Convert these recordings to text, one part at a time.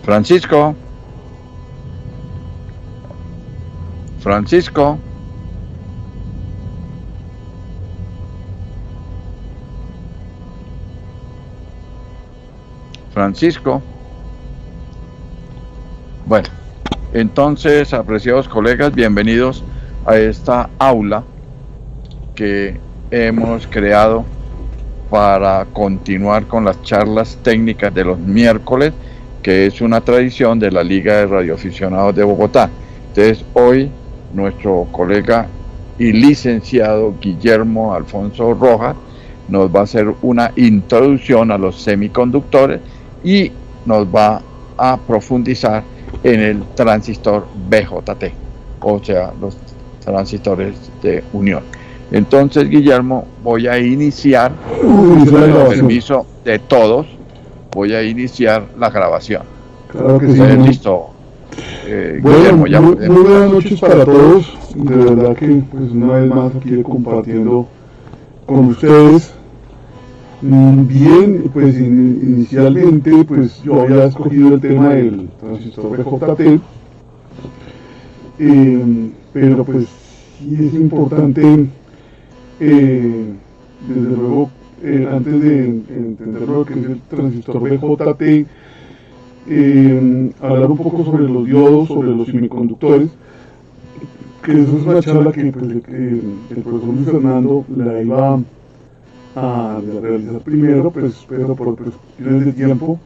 Francisco, Francisco, Francisco. Bueno, entonces, apreciados colegas, bienvenidos a esta aula que hemos creado para continuar con las charlas técnicas de los miércoles, que es una tradición de la Liga de Radioaficionados de Bogotá. Entonces, hoy nuestro colega y licenciado Guillermo Alfonso Rojas nos va a hacer una introducción a los semiconductores y nos va a profundizar en el transistor BJT, o sea, los transistores de unión. Entonces, Guillermo, voy a iniciar, con el permiso de todos, voy a iniciar la grabación. Claro que sí. Listo. Guillermo, ya muy buenas noches para todos. De verdad que, pues, una vez más aquí compartiendo con ustedes. Bien, pues inicialmente, pues yo había escogido el tema del transistor BJT, pero pues sí es importante, desde luego, antes de entender lo que es el transistor BJT, hablar un poco sobre los diodos, sobre los semiconductores, que eso es una charla que pues, el profesor Luis Fernando la iba a realizar primero, pues, pero por cuestiones de tiempo,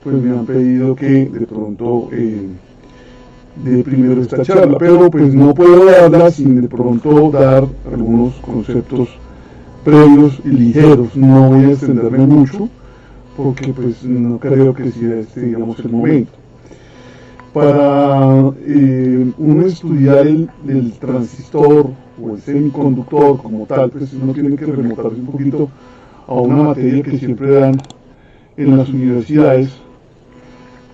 pues me han pedido que de pronto dé primero esta charla, pero pues no puedo darla sin de pronto dar algunos conceptos previos y ligeros. No voy a extenderme mucho porque pues no creo que sea digamos, el momento. Para uno estudiar el transistor o el semiconductor como tal, pues uno tiene que remontarse un poquito a una materia que siempre dan en las universidades,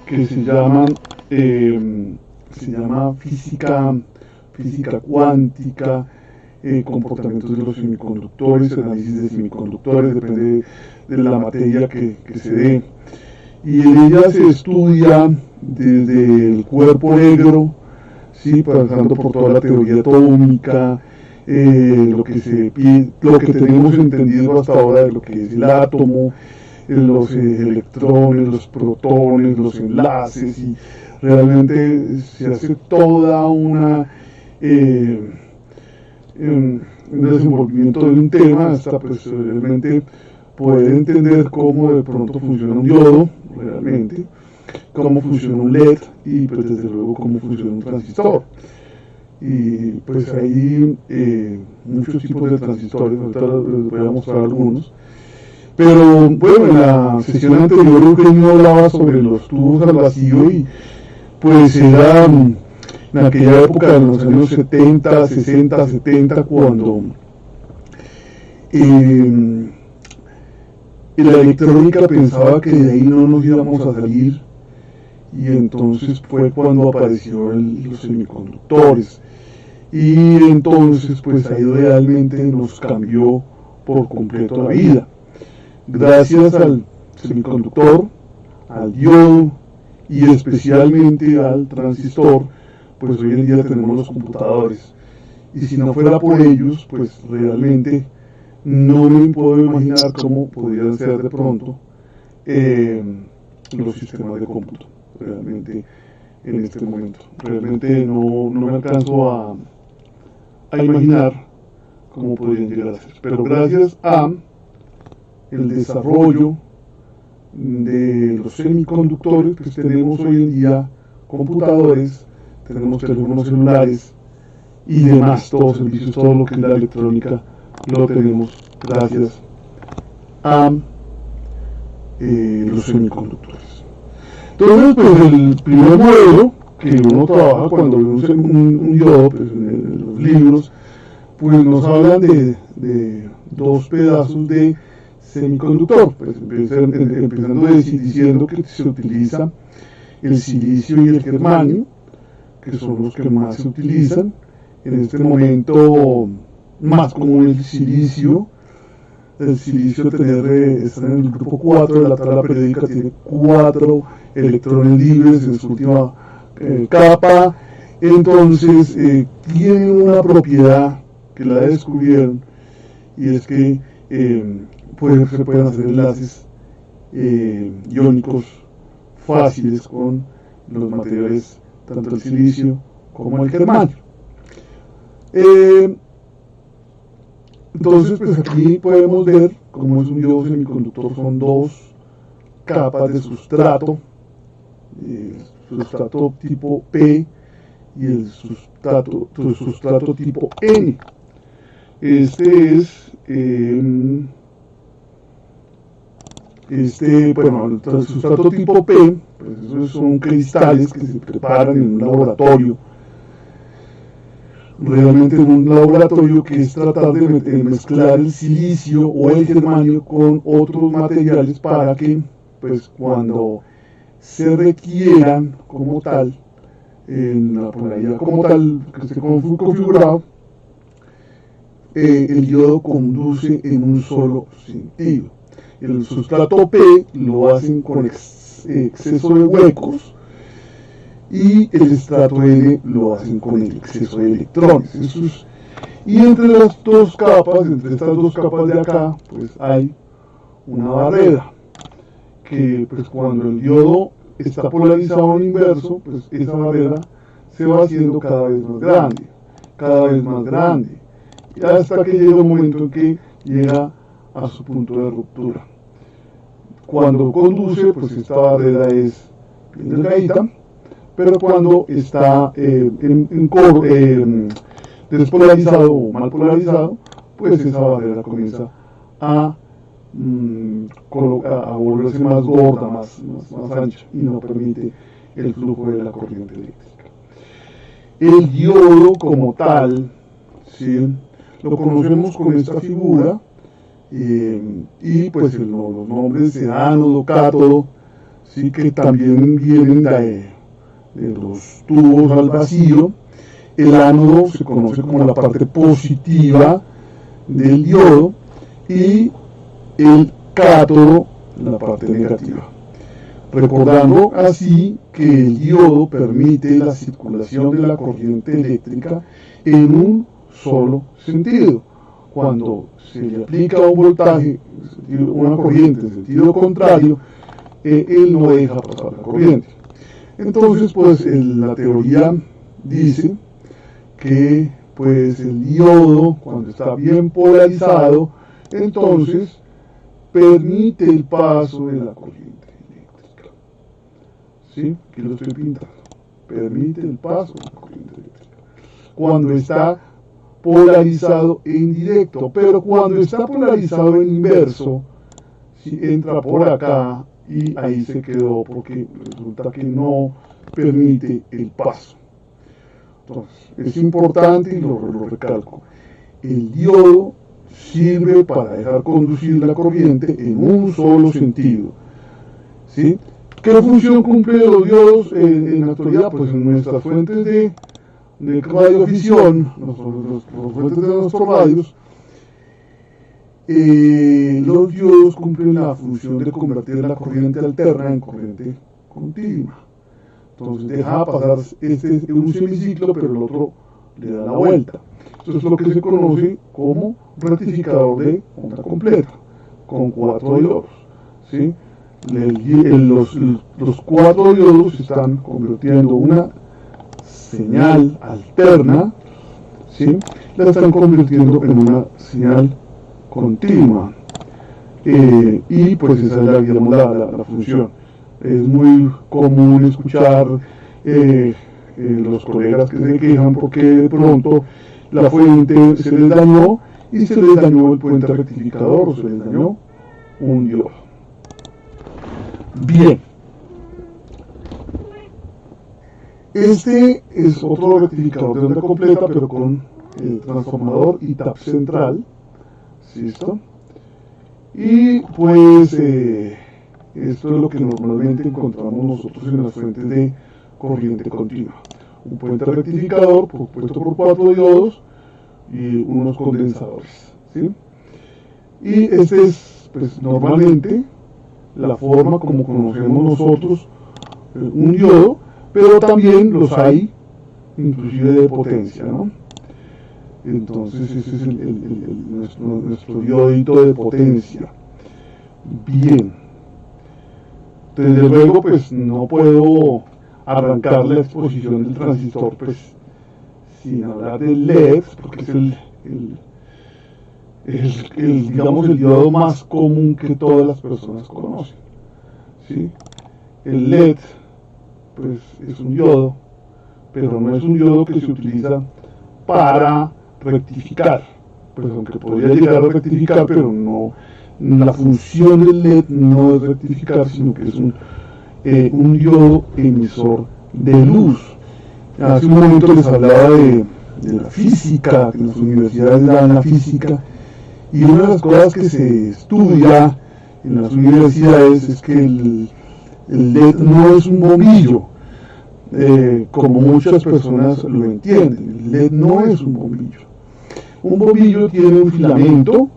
que se llama física cuántica, comportamientos de los semiconductores, análisis de semiconductores, depende de la materia que se dé. Y en ella se estudia desde el cuerpo negro, ¿sí? Pasando por toda la teoría atómica, lo que tenemos entendido hasta ahora de lo que es el átomo, los electrones, los protones, los enlaces, y realmente se hace toda un desenvolvimiento de un tema hasta pues realmente poder entender cómo de pronto funciona un diodo, realmente, cómo funciona un LED y pues desde luego cómo funciona un transistor. Y pues hay muchos tipos de transistores, ahorita les voy a mostrar algunos. Pero bueno, en la sesión anterior Eugenio hablaba sobre los tubos al vacío y pues era en aquella época, en los años 70, 60, 70, cuando la electrónica pensaba que de ahí no nos íbamos a salir, y entonces fue cuando aparecieron los semiconductores, y entonces pues ahí realmente nos cambió por completo la vida. Gracias al semiconductor, al diodo y especialmente al transistor, pues hoy en día tenemos los computadores, y si no fuera por ellos, pues realmente no me puedo imaginar cómo podrían ser de pronto los sistemas de cómputo realmente en este momento. Realmente no me alcanzo a imaginar cómo podrían llegar a ser, pero gracias a el desarrollo de los semiconductores, pues tenemos hoy en día computadores, tenemos teléfonos celulares y demás, todos servicios, todo lo que es la electrónica lo tenemos gracias a los semiconductores. Entonces, pues el primer modelo que uno trabaja cuando ve un diodo, pues en los libros, pues nos hablan de dos pedazos de semiconductor, pues empezando diciendo que se utiliza el silicio y el germanio, que son los que más se utilizan. En este momento, más común el silicio. El silicio está en el grupo 4 de la tabla periódica, tiene 4 electrones libres en su última capa. Entonces tienen una propiedad que la descubrieron, y es que se pueden hacer enlaces iónicos fáciles con los materiales, tanto el silicio como el germanio. Entonces, pues aquí podemos ver cómo es un diodo semiconductor. Son dos capas de sustrato, sustrato tipo P y el sustrato tipo N. Este es el sustrato tipo P, pues esos son cristales que se preparan en un laboratorio. Realmente en un laboratorio, que es tratar de mezclar el silicio o el germanio con otros materiales para que, pues, cuando se requieran como tal, en la polaridad como tal que esté configurado, el diodo conduce en un solo sentido. El sustrato P lo hacen con exceso de huecos, y el estrato N lo hacen con el exceso de electrones. Y entre las dos capas, entre estas dos capas de acá, pues hay una barrera, que pues cuando el diodo está polarizado en inverso, pues esa barrera se va haciendo cada vez más grande, y hasta que llega un momento en que llega a su punto de ruptura. Cuando conduce, pues esta barrera es bien delgadita, pero cuando está despolarizado o mal polarizado, pues esa barrera comienza a volverse más gorda, más ancha, y no permite el flujo de la corriente eléctrica. El diodo como tal, ¿sí?, lo conocemos con esta figura, y pues los nombres de ánodo, cátodo, ¿sí?, que también vienen de los tubos al vacío. El ánodo se conoce como la parte positiva del diodo, y el cátodo la parte negativa. Recordando así que el diodo permite la circulación de la corriente eléctrica en un solo sentido. Cuando se le aplica un voltaje, una corriente en sentido contrario, él no deja pasar la corriente. Entonces, pues la teoría dice que pues el diodo, cuando está bien polarizado, entonces permite el paso de la corriente eléctrica. ¿Sí? Aquí lo estoy pintando. Permite el paso de la corriente eléctrica. Cuando está polarizado en directo, pero cuando está polarizado en inverso, si entra por acá y ahí se quedó, porque resulta que no permite el paso. Entonces, es importante, y lo recalco, el diodo sirve para dejar conducir la corriente en un solo sentido. ¿Sí? ¿Qué función cumplen los diodos en la actualidad? Pues en nuestras fuentes de radiovisión, las fuentes de nuestros radios, los diodos cumplen la función de convertir la corriente alterna en corriente continua. Entonces deja pasar un semiciclo, pero el otro le da la vuelta. Eso es lo que se conoce como rectificador de onda completa, con 4 diodos. ¿Sí? Los 4 diodos están convirtiendo una señal alterna, ¿sí?, la están convirtiendo en una señal continua, y pues esa es la función. Es muy común escuchar los colegas que se quejan porque de pronto la fuente se les dañó, y se les dañó el puente rectificador, o se les dañó un diodo. Bien, este es otro rectificador de onda completa, pero con el transformador y tap central. ¿Listo? Y pues esto es lo que normalmente encontramos nosotros en las fuentes de corriente continua. Un puente rectificador compuesto por 4 diodos y unos condensadores. ¿Sí? Y este es, pues, normalmente la forma como conocemos nosotros un diodo, pero también los hay inclusive de potencia, ¿no? Entonces ese es nuestro diodito de potencia. Bien, desde luego pues no puedo arrancar la exposición del transistor pues sin hablar del LED, porque es digamos el diodo más común que todas las personas conocen, ¿sí? El LED pues es un diodo, pero no es un diodo que se utiliza para rectificar, pues aunque podría llegar a rectificar, pero no, la función del LED no es rectificar, sino que es un diodo emisor de luz. Hace un momento les hablaba de la física, que en las universidades dan la física, y una de las cosas que se estudia en las universidades es que el LED no es un bombillo, como muchas personas lo entienden. El LED no es un bombillo. Un bombillo tiene un filamento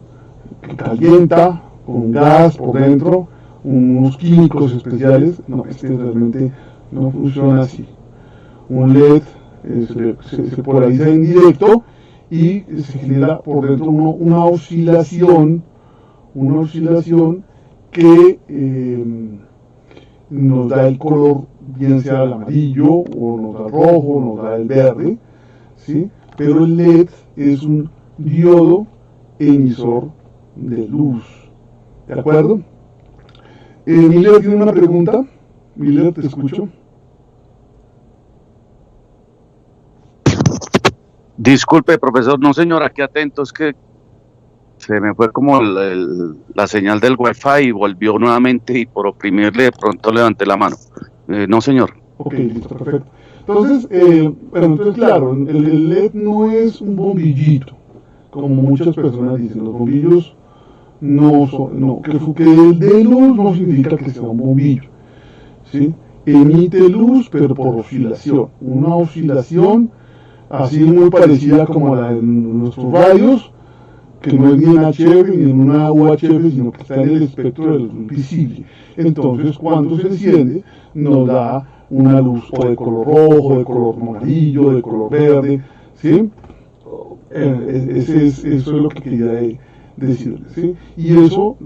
que calienta con gas por dentro, unos químicos especiales. No, realmente no funciona así. Un LED se polariza en directo y se genera por dentro una oscilación que nos da el color, bien sea el amarillo, o nos da el rojo, nos da el verde, ¿sí? Pero el LED es un diodo emisor de luz, ¿de acuerdo? Miller tiene una pregunta. Miller, te escucho. Disculpe, profesor, no señor, aquí atento, es que se me fue como la señal del wifi y volvió nuevamente y por oprimirle de pronto levanté la mano. No señor. Ok, listo, perfecto. Entonces, entonces claro, el LED no es un bombillito, como muchas personas dicen. Los bombillos que el de luz no significa que sea un bombillo, ¿sí? Emite luz, pero por oscilación. Una oscilación así muy parecida como la de nuestros radios, que no es ni en HF ni en una UHF, sino que está en el espectro de la luz visible. Entonces, cuando se enciende, nos da una luz o de color rojo, de color amarillo, de color verde, ¿sí? Eso es lo que quería decirles, ¿sí? Y eso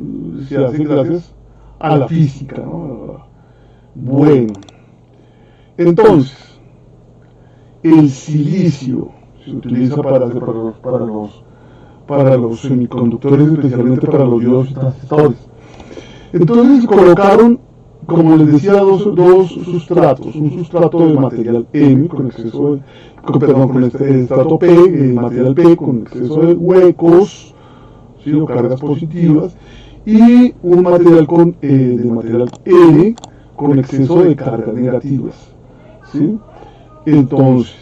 se hace gracias a la física, ¿no? Bueno, entonces, el silicio se utiliza para los semiconductores, especialmente para los diodos y transistores. Entonces colocaron, como les decía, dos sustratos. Un sustrato de material M con exceso con el estrato P, material P con exceso de huecos, ¿sí? O cargas positivas, y un material de material N con exceso de cargas negativas, ¿sí? Entonces,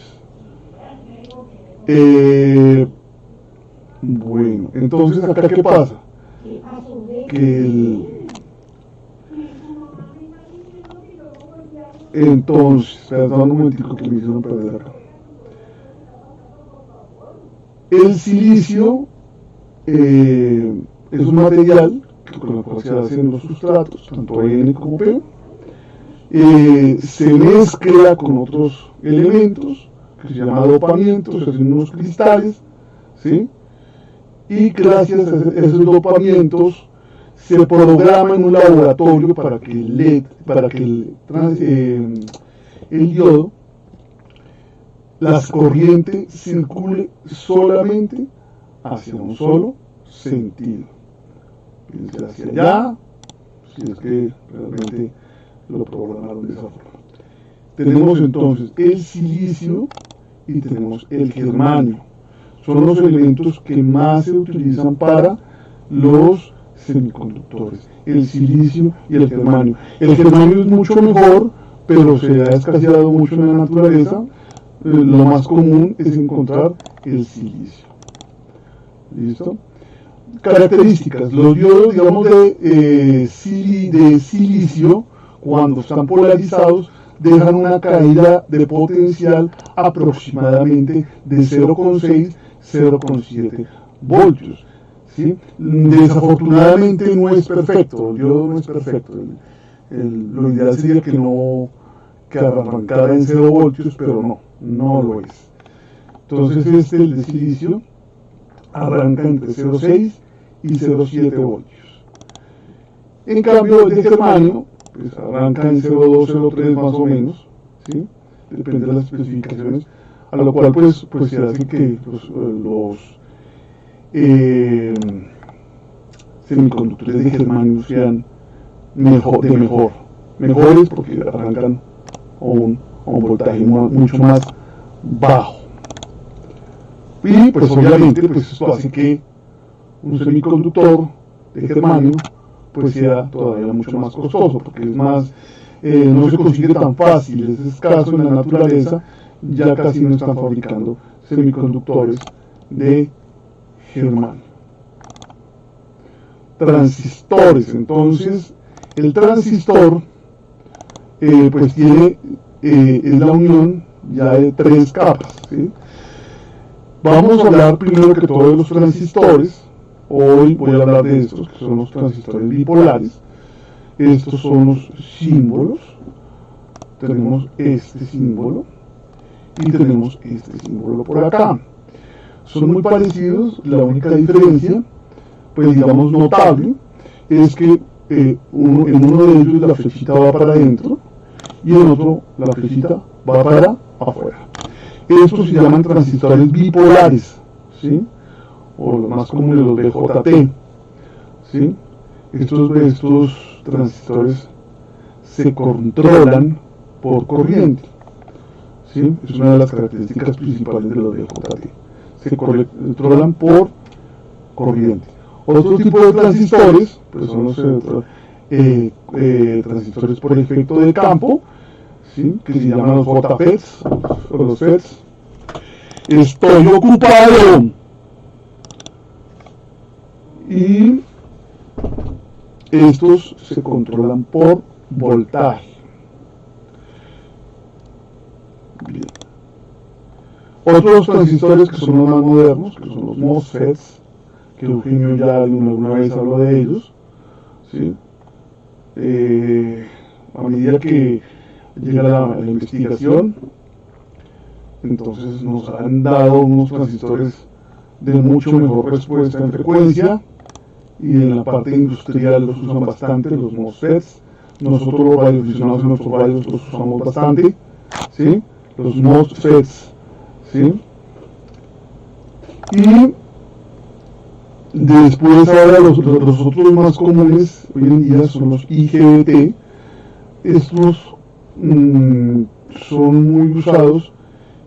bueno, entonces acá ¿qué pasa? Entonces, perdón un momentico que me hicieron perder acá. El silicio es un material con el cual se hacen los sustratos, tanto N como P. Se mezcla con otros elementos que se llama dopamiento, se hacen unos cristales, ¿sí? Y gracias a esos dopamientos se programa en un laboratorio para que el diodo, la corriente circule solamente hacia un solo sentido, piense hacia allá, si es que realmente lo programaron de esa forma. Tenemos entonces el silicio y tenemos el germanio. Son los elementos que más se utilizan para los semiconductores, el silicio y el germanio. El germanio es mucho mejor, pero se ha escaseado mucho en la naturaleza. Lo más común es encontrar el silicio. ¿Listo? Características. Los diodos, digamos, de silicio, cuando están polarizados, dejan una caída de potencial aproximadamente de 0,6 0,7 voltios, ¿sí? Desafortunadamente no es perfecto, el diodo no es perfecto. Lo ideal sería que no que arrancara en 0 voltios, pero no lo es. Entonces el de silicio arranca entre 0,6 y 0,7 voltios. En cambio el de germanio pues arranca en 0,2, 0,3 más o menos, ¿sí? Depende de las especificaciones, a lo cual pues se hace que los semiconductores de germanio sean mejores porque arrancan a un voltaje mucho más bajo. Y pues obviamente pues esto hace que un semiconductor de germanio pues sea todavía mucho más costoso, porque es más, no se consigue tan fácil, es escaso en la naturaleza, ya casi no están fabricando semiconductores de germanio. Transistores, entonces el transistor pues tiene, es la unión ya de 3 capas, ¿sí? Vamos a hablar primero que todo de los transistores. Hoy voy a hablar de estos, que son los transistores bipolares. Estos son los símbolos. Tenemos este símbolo y tenemos este símbolo por acá. Son muy parecidos, la única diferencia, pues digamos notable, es que en uno de ellos la flechita va para adentro y en otro la flechita va para afuera. Estos se llaman transistores bipolares, ¿sí? O los más comunes, los BJT, ¿sí? Estos transistores se controlan por corriente, ¿sí? Es una de las características principales de los BJT. Se controlan por corriente. Otro tipo de transistores, pues son los transistores por efecto de campo, ¿sí? Que se llaman los JFETs o los FETs. Estoy ocupado. Y estos se controlan por voltaje. Bien. Otros transistores que son los más modernos, que son los MOSFETs, que Eugenio ya alguna vez habló de ellos, ¿sí? A medida que llega la investigación, entonces nos han dado unos transistores de mucho mejor respuesta en frecuencia, y en la parte industrial los usan bastante, los MOSFETs. Nosotros los radioaficionados en nuestros radios los usamos bastante, ¿sí? Los MOSFETs, ¿sí? Y después ahora los otros más comunes hoy en día son los IGBT. Estos son muy usados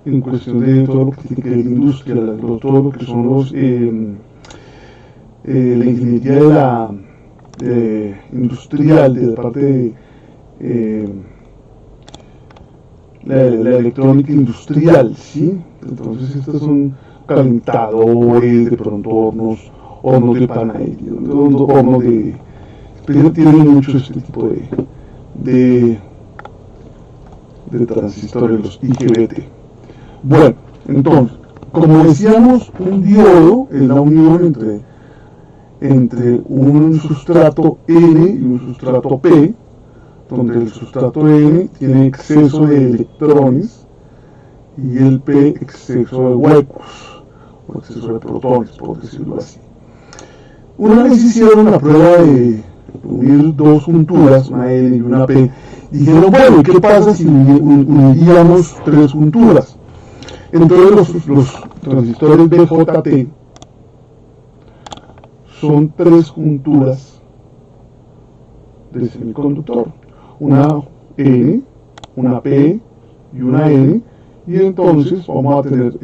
en cuestión de todo lo que tiene que ver con industria, todo lo que son los la ingeniería industrial, de la parte de la electrónica industrial, ¿sí? Entonces estos son calentadores, de pronto hornos de panadería, hornos de... tienen mucho este tipo de transistores, los IGBT. Bueno, entonces, como decíamos, un diodo es la unión entre un sustrato N y un sustrato P, donde el sustrato N tiene exceso de electrones y el P exceso de huecos, o exceso de protones, por decirlo así. Una vez hicieron la prueba de unir dos junturas, una N y una P, dijeron, bueno, ¿qué pasa si uniríamos 3 junturas? Entonces los transistores BJT son 3 junturas del semiconductor, una N, una P y una N, y entonces vamos a tener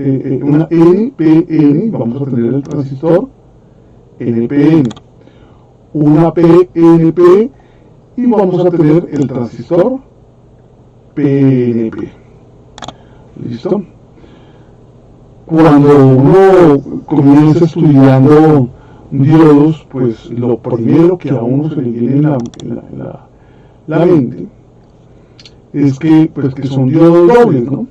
una NPN, vamos a tener el transistor NPN, una PNP y vamos a tener el transistor PNP. ¿Listo? Cuando uno comienza estudiando diodos, pues lo primero que a uno se le viene en la mente es que son diodos dobles, ¿no?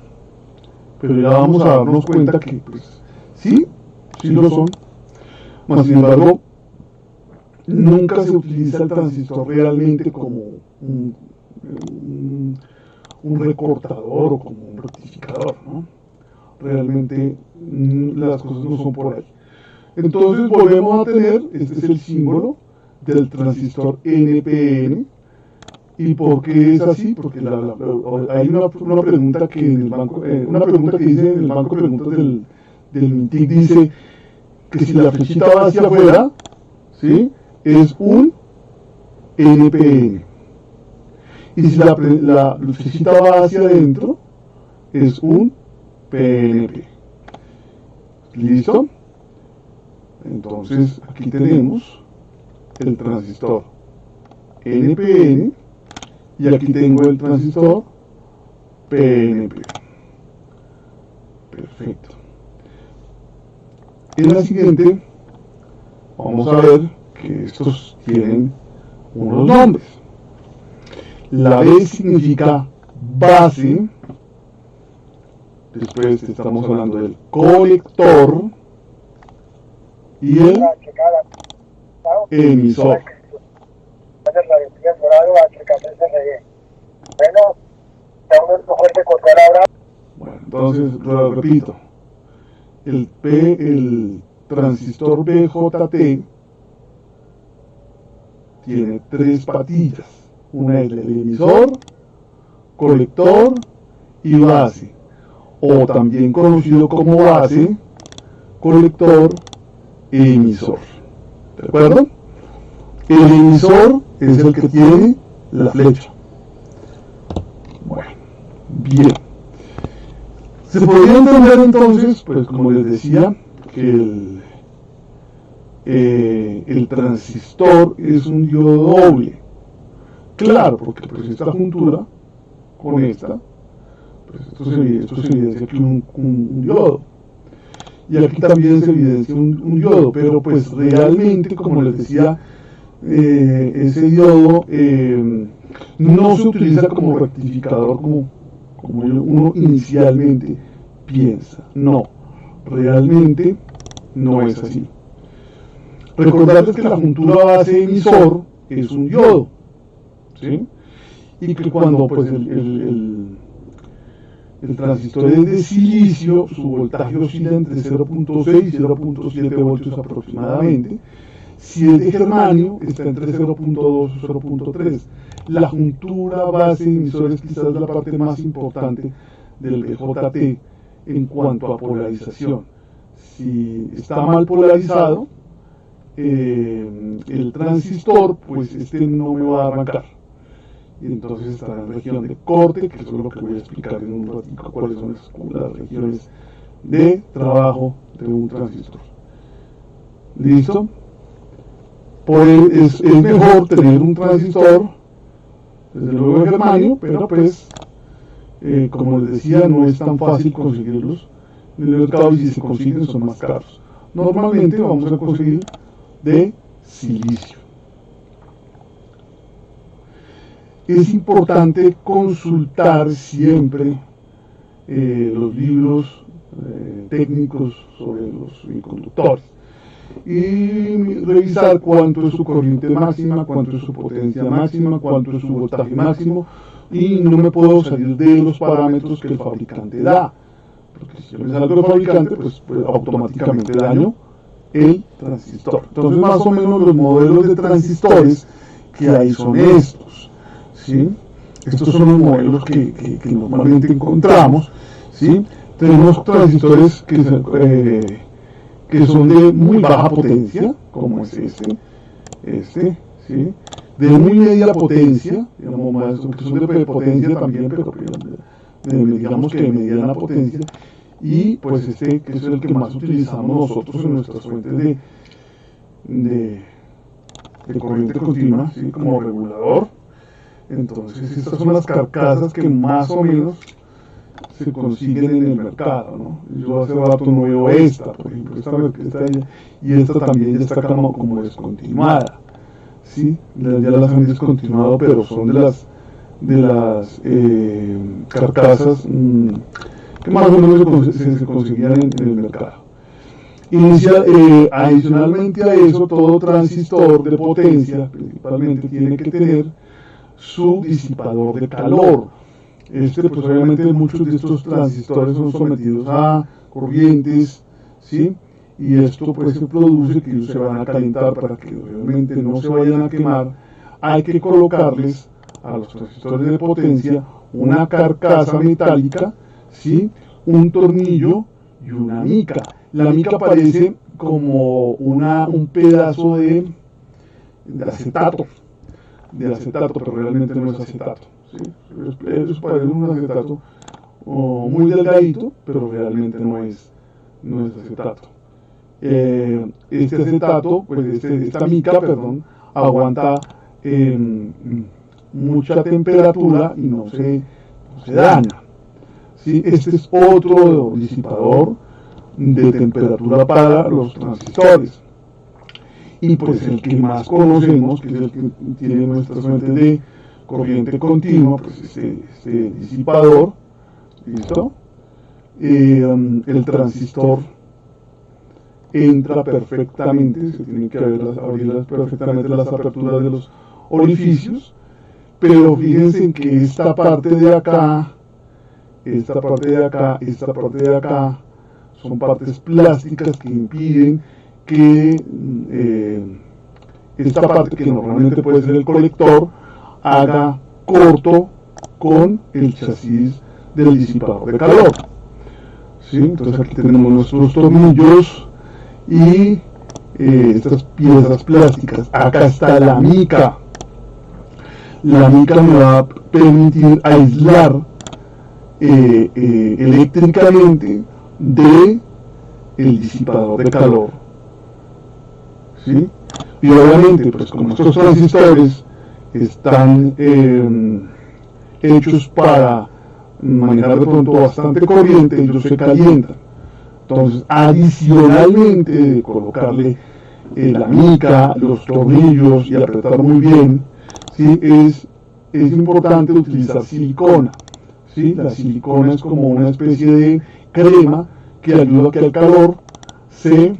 Pero ya vamos a darnos cuenta que pues sí lo son, mas sin embargo nunca se utiliza el transistor realmente como un recortador o como un rectificador, ¿no? Realmente las cosas no son por ahí. Entonces volvemos a tener, este es el símbolo del transistor NPN. ¿Y por qué es así? Porque hay una pregunta que en el banco, una pregunta que dice en el banco de preguntas del MINTIC, dice que si la flechita va hacia afuera, ¿sí?, es un NPN. Y si la flechita va hacia adentro, es un PNP. ¿Listo? Entonces aquí tenemos el transistor NPN y aquí tengo el transistor PNP. Perfecto. En la siguiente vamos a ver que estos tienen unos nombres. La B significa base. Después estamos hablando del colector y el emisor. Bueno, entonces repito. El transistor BJT tiene tres patillas. Una es el emisor, colector y base, o también conocido como base, colector e emisor. ¿De acuerdo? El emisor es el que tiene la flecha. Bueno, bien. Se podría entender entonces, pues como les decía, que el transistor es un diodo doble. Claro, porque pues esta juntura con esta, pues esto se evidencia que un diodo. Y aquí también se evidencia un diodo, pero pues realmente, como les decía, ese diodo no se utiliza como rectificador como uno inicialmente piensa. No, realmente no es así. Recordarles que la juntura base emisor es un diodo, ¿sí? Y que cuando pues el transistor es de silicio, su voltaje oscila entre 0.6 y 0.7 voltios aproximadamente. Si es de germanio, está entre 0.2 y 0.3. La juntura base emisor es quizás la parte más importante del BJT en cuanto a polarización. Si está mal polarizado el transistor, pues este no me va a arrancar. Y entonces estará en región de corte, que eso es lo que voy a explicar en un ratito, cuáles son las regiones de trabajo de un transistor. ¿Listo? Es mejor tener un transistor, desde luego de germanio, pero pues, como les decía, no es tan fácil conseguirlos en el mercado, y si se consiguen son más caros. Normalmente vamos a conseguir de silicio. Es importante consultar siempre los libros técnicos sobre los semiconductores y revisar cuánto es su corriente máxima, cuánto es su potencia máxima, cuánto es su voltaje máximo, y no me puedo salir de los parámetros que el fabricante da, porque si yo me salgo del fabricante, pues automáticamente daño el transistor. Entonces, más o menos los modelos de transistores que hay son estos, ¿sí? Estos son los modelos que normalmente encontramos, ¿sí? Tenemos transistores que son de muy baja potencia, como es este, ¿sí? De muy media potencia, digamos, más, que son de potencia también, pero digamos que de mediana potencia, y pues que es el que más utilizamos nosotros en nuestras fuentes de corriente continua, ¿sí? Como regulador. Entonces estas son las carcasas que más o menos se consiguen en el mercado, ¿no? Yo hace rato no veo esta, por ejemplo, y esta también ya está como descontinuada, ¿sí? Ya las han descontinuado, pero son de las carcasas que más o menos se conseguían en el mercado. Adicionalmente a eso, todo transistor de potencia principalmente tiene que tener su disipador de calor. Pues obviamente muchos de estos transistores son sometidos a corrientes, ¿sí? Y esto pues se produce que ellos se van a calentar para que obviamente no se vayan a quemar. Hay que colocarles a los transistores de potencia una carcasa metálica, ¿sí? Un tornillo y una mica. La mica parece como un pedazo de acetato, pero realmente no es acetato, ¿sí? Eso parece un acetato muy delgadito, pero realmente no es acetato. Este acetato, pues esta mica, perdón, aguanta mucha temperatura y no se daña, ¿sí? Este es otro disipador de temperatura para los transistores. Y pues el que más conocemos, que es el que tiene nuestras fuentes de corriente continua, pues este disipador, ¿listo? El transistor entra perfectamente, se tienen que abrir perfectamente las aperturas de los orificios, pero fíjense en que esta parte de acá, son partes plásticas que impiden que esta parte, que normalmente puede ser el colector, haga corto con el chasis del disipador de calor, ¿sí? Entonces aquí tenemos nuestros tornillos y estas piezas plásticas. Acá está la mica. La mica me va a permitir aislar eléctricamente de el disipador de calor, ¿sí? Y obviamente, pues como estos transistores están hechos para manejar de pronto bastante corriente, ellos se calientan. Entonces, adicionalmente de colocarle la mica, los tornillos y apretar muy bien, ¿sí? Es importante utilizar silicona, ¿sí? La silicona es como una especie de crema que ayuda a que el calor se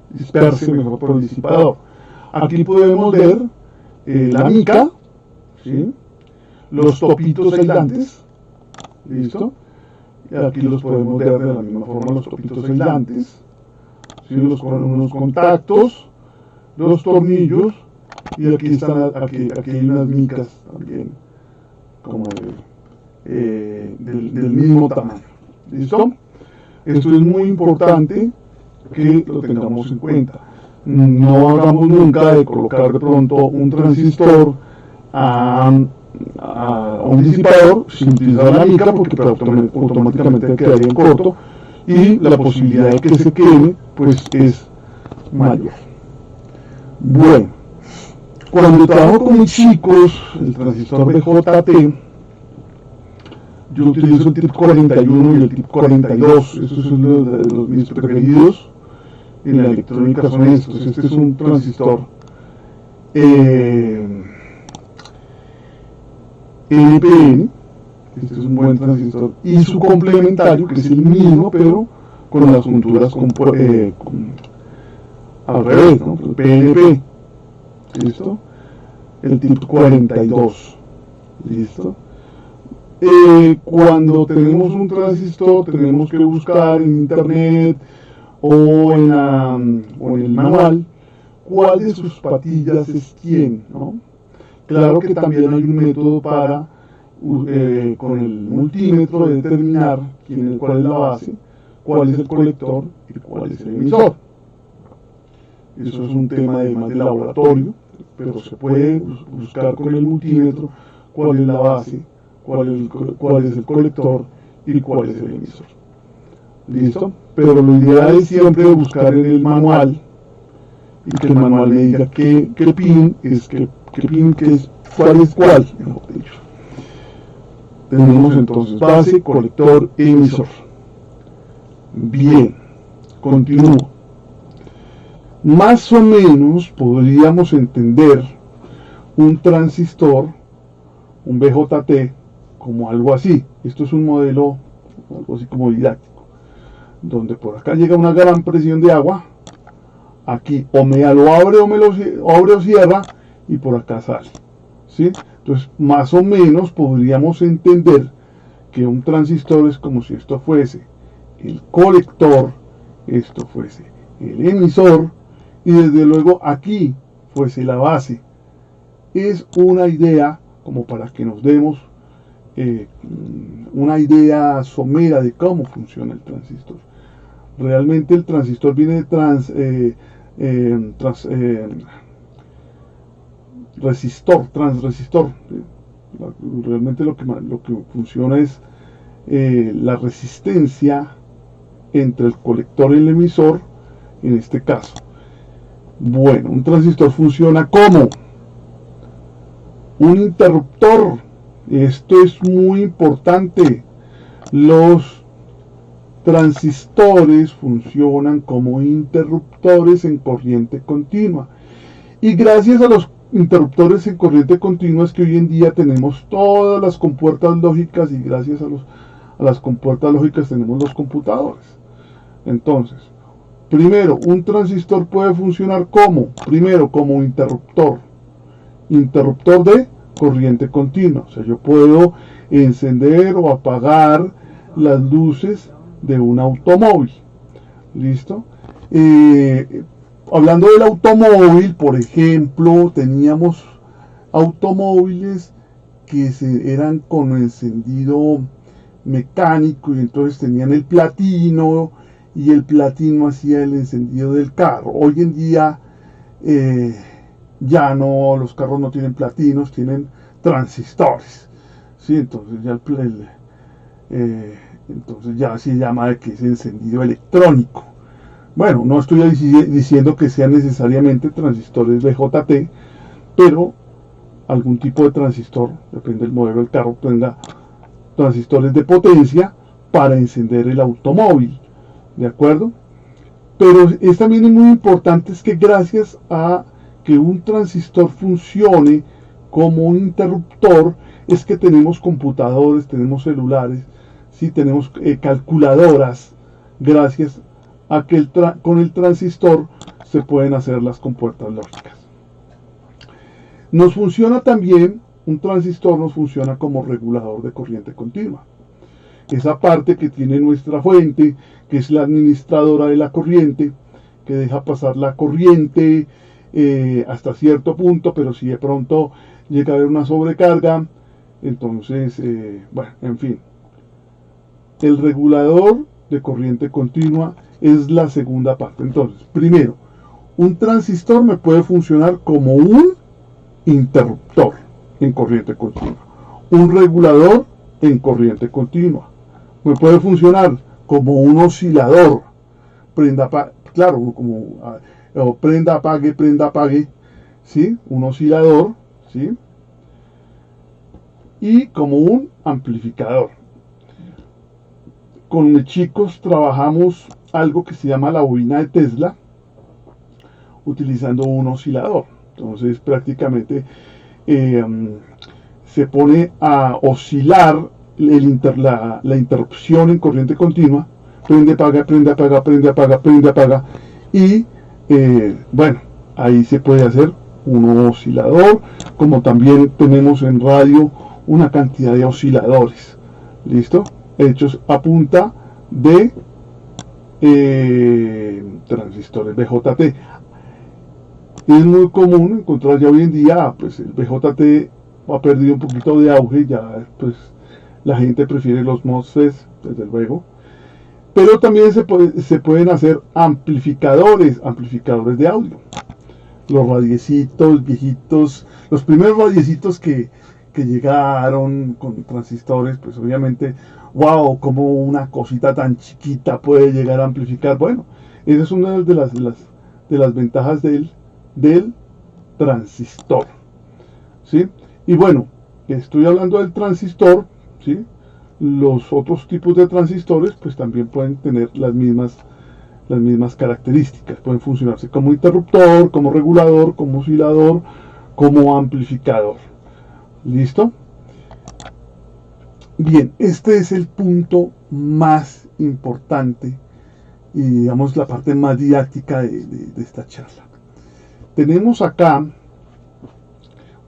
disperse mejor por el disipador. Aquí podemos ver la mica, ¿sí? Los topitos aislantes, ¿listo? Y aquí los podemos ver de la misma forma, los topitos aislantes, ¿sí? Unos contactos, los tornillos, y aquí hay unas micas también, como del mismo tamaño, ¿listo? Esto es muy importante que lo tengamos en cuenta. No hagamos nunca de colocar de pronto un transistor a un disipador sin utilizar la mica, porque automáticamente quedaría en corto y la posibilidad de que se queme pues es mayor. Bueno, cuando trabajo con mis chicos el transistor BJT, yo utilizo el tipo 41 y el tipo 42. Esos son mis preferidos en la electrónica, son estos. Este es un transistor NPN, este es un buen transistor, y su complementario, que es el mismo, pero con las junturas al revés, ¿no? El PNP, ¿listo? El tipo 42, ¿listo? Cuando tenemos un transistor, tenemos que buscar en internet o en el manual cuál de sus patillas es quién, ¿no? Claro que también hay un método para, con el multímetro, determinar cuál es la base, cuál es el colector y cuál es el emisor. Eso es un tema más de laboratorio, pero se puede buscar con el multímetro cuál es la base, cuál es el colector y cuál es el emisor. ¿Listo? Pero lo ideal es siempre buscar en el manual y que el manual me diga qué pin es cuál es cuál, mejor dicho. Tenemos entonces base, colector, emisor. Bien, continúo. Más o menos podríamos entender un transistor, un BJT, como algo así. Esto es un modelo, algo así como didáctico, donde por acá llega una gran presión de agua, aquí o me lo abre o cierra, y por acá sale, ¿sí? Entonces, más o menos podríamos entender que un transistor es como si esto fuese el colector, esto fuese el emisor, y desde luego aquí fuese la base. Es una idea como para que nos demos una idea somera de cómo funciona el transistor. Realmente el transistor viene de transresistor. Realmente lo que funciona es la resistencia entre el colector y el emisor, en este caso. Bueno, un transistor funciona como un interruptor. Esto es muy importante. Los transistores funcionan como interruptores en corriente continua. Y gracias a los interruptores en corriente continua es que hoy en día tenemos todas las compuertas lógicas, y gracias a las compuertas lógicas tenemos los computadores. Entonces, primero, un transistor puede funcionar primero como interruptor de corriente continua. O sea, yo puedo encender o apagar las luces de un automóvil. ¿Listo? Hablando del automóvil, por ejemplo, teníamos automóviles que eran con encendido mecánico, y entonces tenían el platino, y el platino hacía el encendido del carro. Hoy en día ya no, los carros no tienen platinos, tienen transistores. ¿Sí? Entonces ya se llama de que es encendido electrónico. Bueno, no estoy diciendo que sean necesariamente transistores BJT, pero algún tipo de transistor, depende del modelo del carro, tenga transistores de potencia para encender el automóvil. ¿De acuerdo? Pero es también muy importante es que gracias a que un transistor funcione como un interruptor, es que tenemos computadores, tenemos celulares, ¿sí? Tenemos calculadoras, gracias a que con el transistor se pueden hacer las compuertas lógicas. Nos funciona también, un transistor nos funciona como regulador de corriente continua. Esa parte que tiene nuestra fuente, que es la administradora de la corriente, que deja pasar la corriente hasta cierto punto, pero si de pronto llega a haber una sobrecarga, entonces, bueno, en fin. El regulador de corriente continua es la segunda parte. Entonces, primero, un transistor me puede funcionar como un interruptor en corriente continua, un regulador en corriente continua. Me puede funcionar como un oscilador, claro, como prenda, apague, ¿sí? Un oscilador, ¿sí? Y como un amplificador. Con mis chicos trabajamos algo que se llama la bobina de Tesla, utilizando un oscilador. Entonces prácticamente se pone a oscilar la interrupción en corriente continua, prende, apaga, prende, apaga, prende, apaga, prende, apaga, y bueno, ahí se puede hacer un oscilador, como también tenemos en radio una cantidad de osciladores, ¿listo? Hechos a punta de transistores BJT. Es muy común encontrar ya hoy en día, pues el BJT ha perdido un poquito de auge, ya pues la gente prefiere los MOSFETs, desde luego, pero también se pueden hacer amplificadores de audio. Los radiecitos viejitos, los primeros radiecitos que llegaron con transistores, pues obviamente, wow, como una cosita tan chiquita puede llegar a amplificar. Bueno, esa es una de las ventajas del transistor, ¿sí? Y bueno, estoy hablando del transistor, ¿sí? Los otros tipos de transistores pues también pueden tener las mismas características, pueden funcionarse como interruptor, como regulador, como oscilador, como amplificador. ¿Listo? Bien, este es el punto más importante y digamos la parte más didáctica de esta charla. Tenemos acá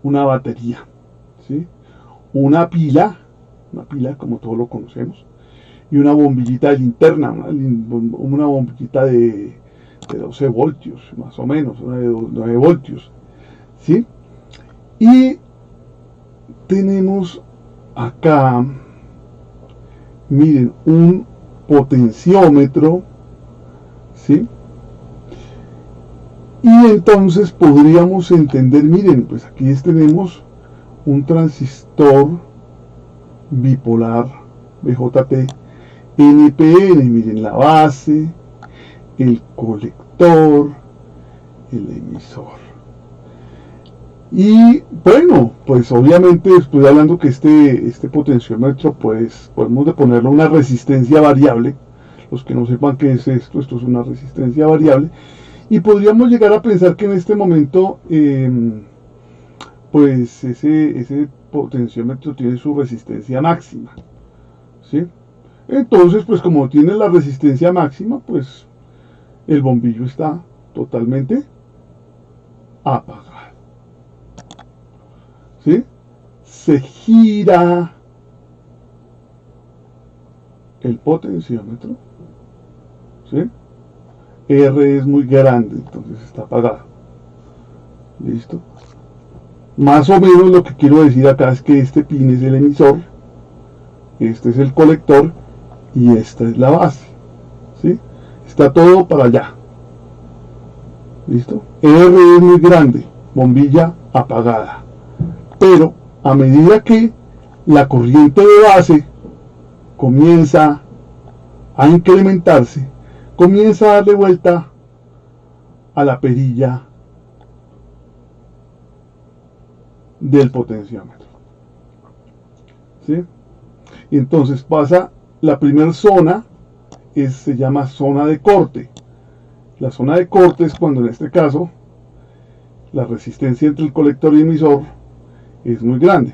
una batería, ¿sí? Una pila como todos lo conocemos, y una bombillita de linterna, una bombillita de 12 voltios, más o menos, una de 9 voltios, ¿sí? Y tenemos acá, miren, un potenciómetro, ¿sí? Y entonces podríamos entender, miren, pues aquí tenemos un transistor bipolar BJT NPN, miren, la base, el colector, el emisor. Y bueno, pues obviamente estoy hablando que este potenciómetro, pues podemos de ponerle una resistencia variable. Los que no sepan qué es esto es una resistencia variable. Y podríamos llegar a pensar que en este momento, pues ese potenciómetro tiene su resistencia máxima, ¿sí? Entonces, pues como tiene la resistencia máxima, pues el bombillo está totalmente apagado, ¿sí? Se gira el potenciómetro, ¿sí? R es muy grande, entonces está apagado. ¿Listo? Más o menos lo que quiero decir acá es que este pin es el emisor, este es el colector y esta es la base, ¿sí? Está todo para allá. ¿Listo? R es muy grande, bombilla apagada. Pero a medida que la corriente de base comienza a incrementarse, comienza a darle vuelta a la perilla del potenciómetro, ¿sí? Y entonces pasa la primera zona, se llama zona de corte. La zona de corte es cuando en este caso la resistencia entre el colector y emisor es muy grande.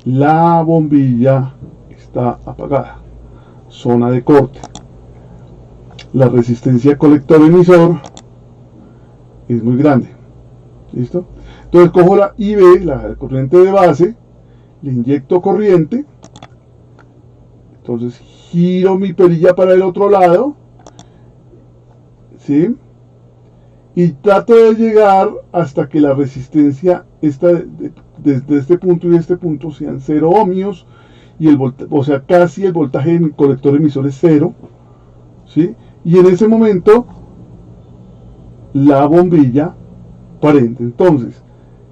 La bombilla está apagada. Zona de corte. La resistencia colector-emisor es muy grande. ¿Listo? Entonces cojo la IB, la corriente de base, le inyecto corriente. Entonces giro mi perilla para el otro lado, ¿sí? Y trato de llegar hasta que la resistencia desde este punto y este punto sean 0 ohmios, y o sea, casi el voltaje de mi colector emisor es 0, ¿sí? Y en ese momento la bombilla prende. Entonces,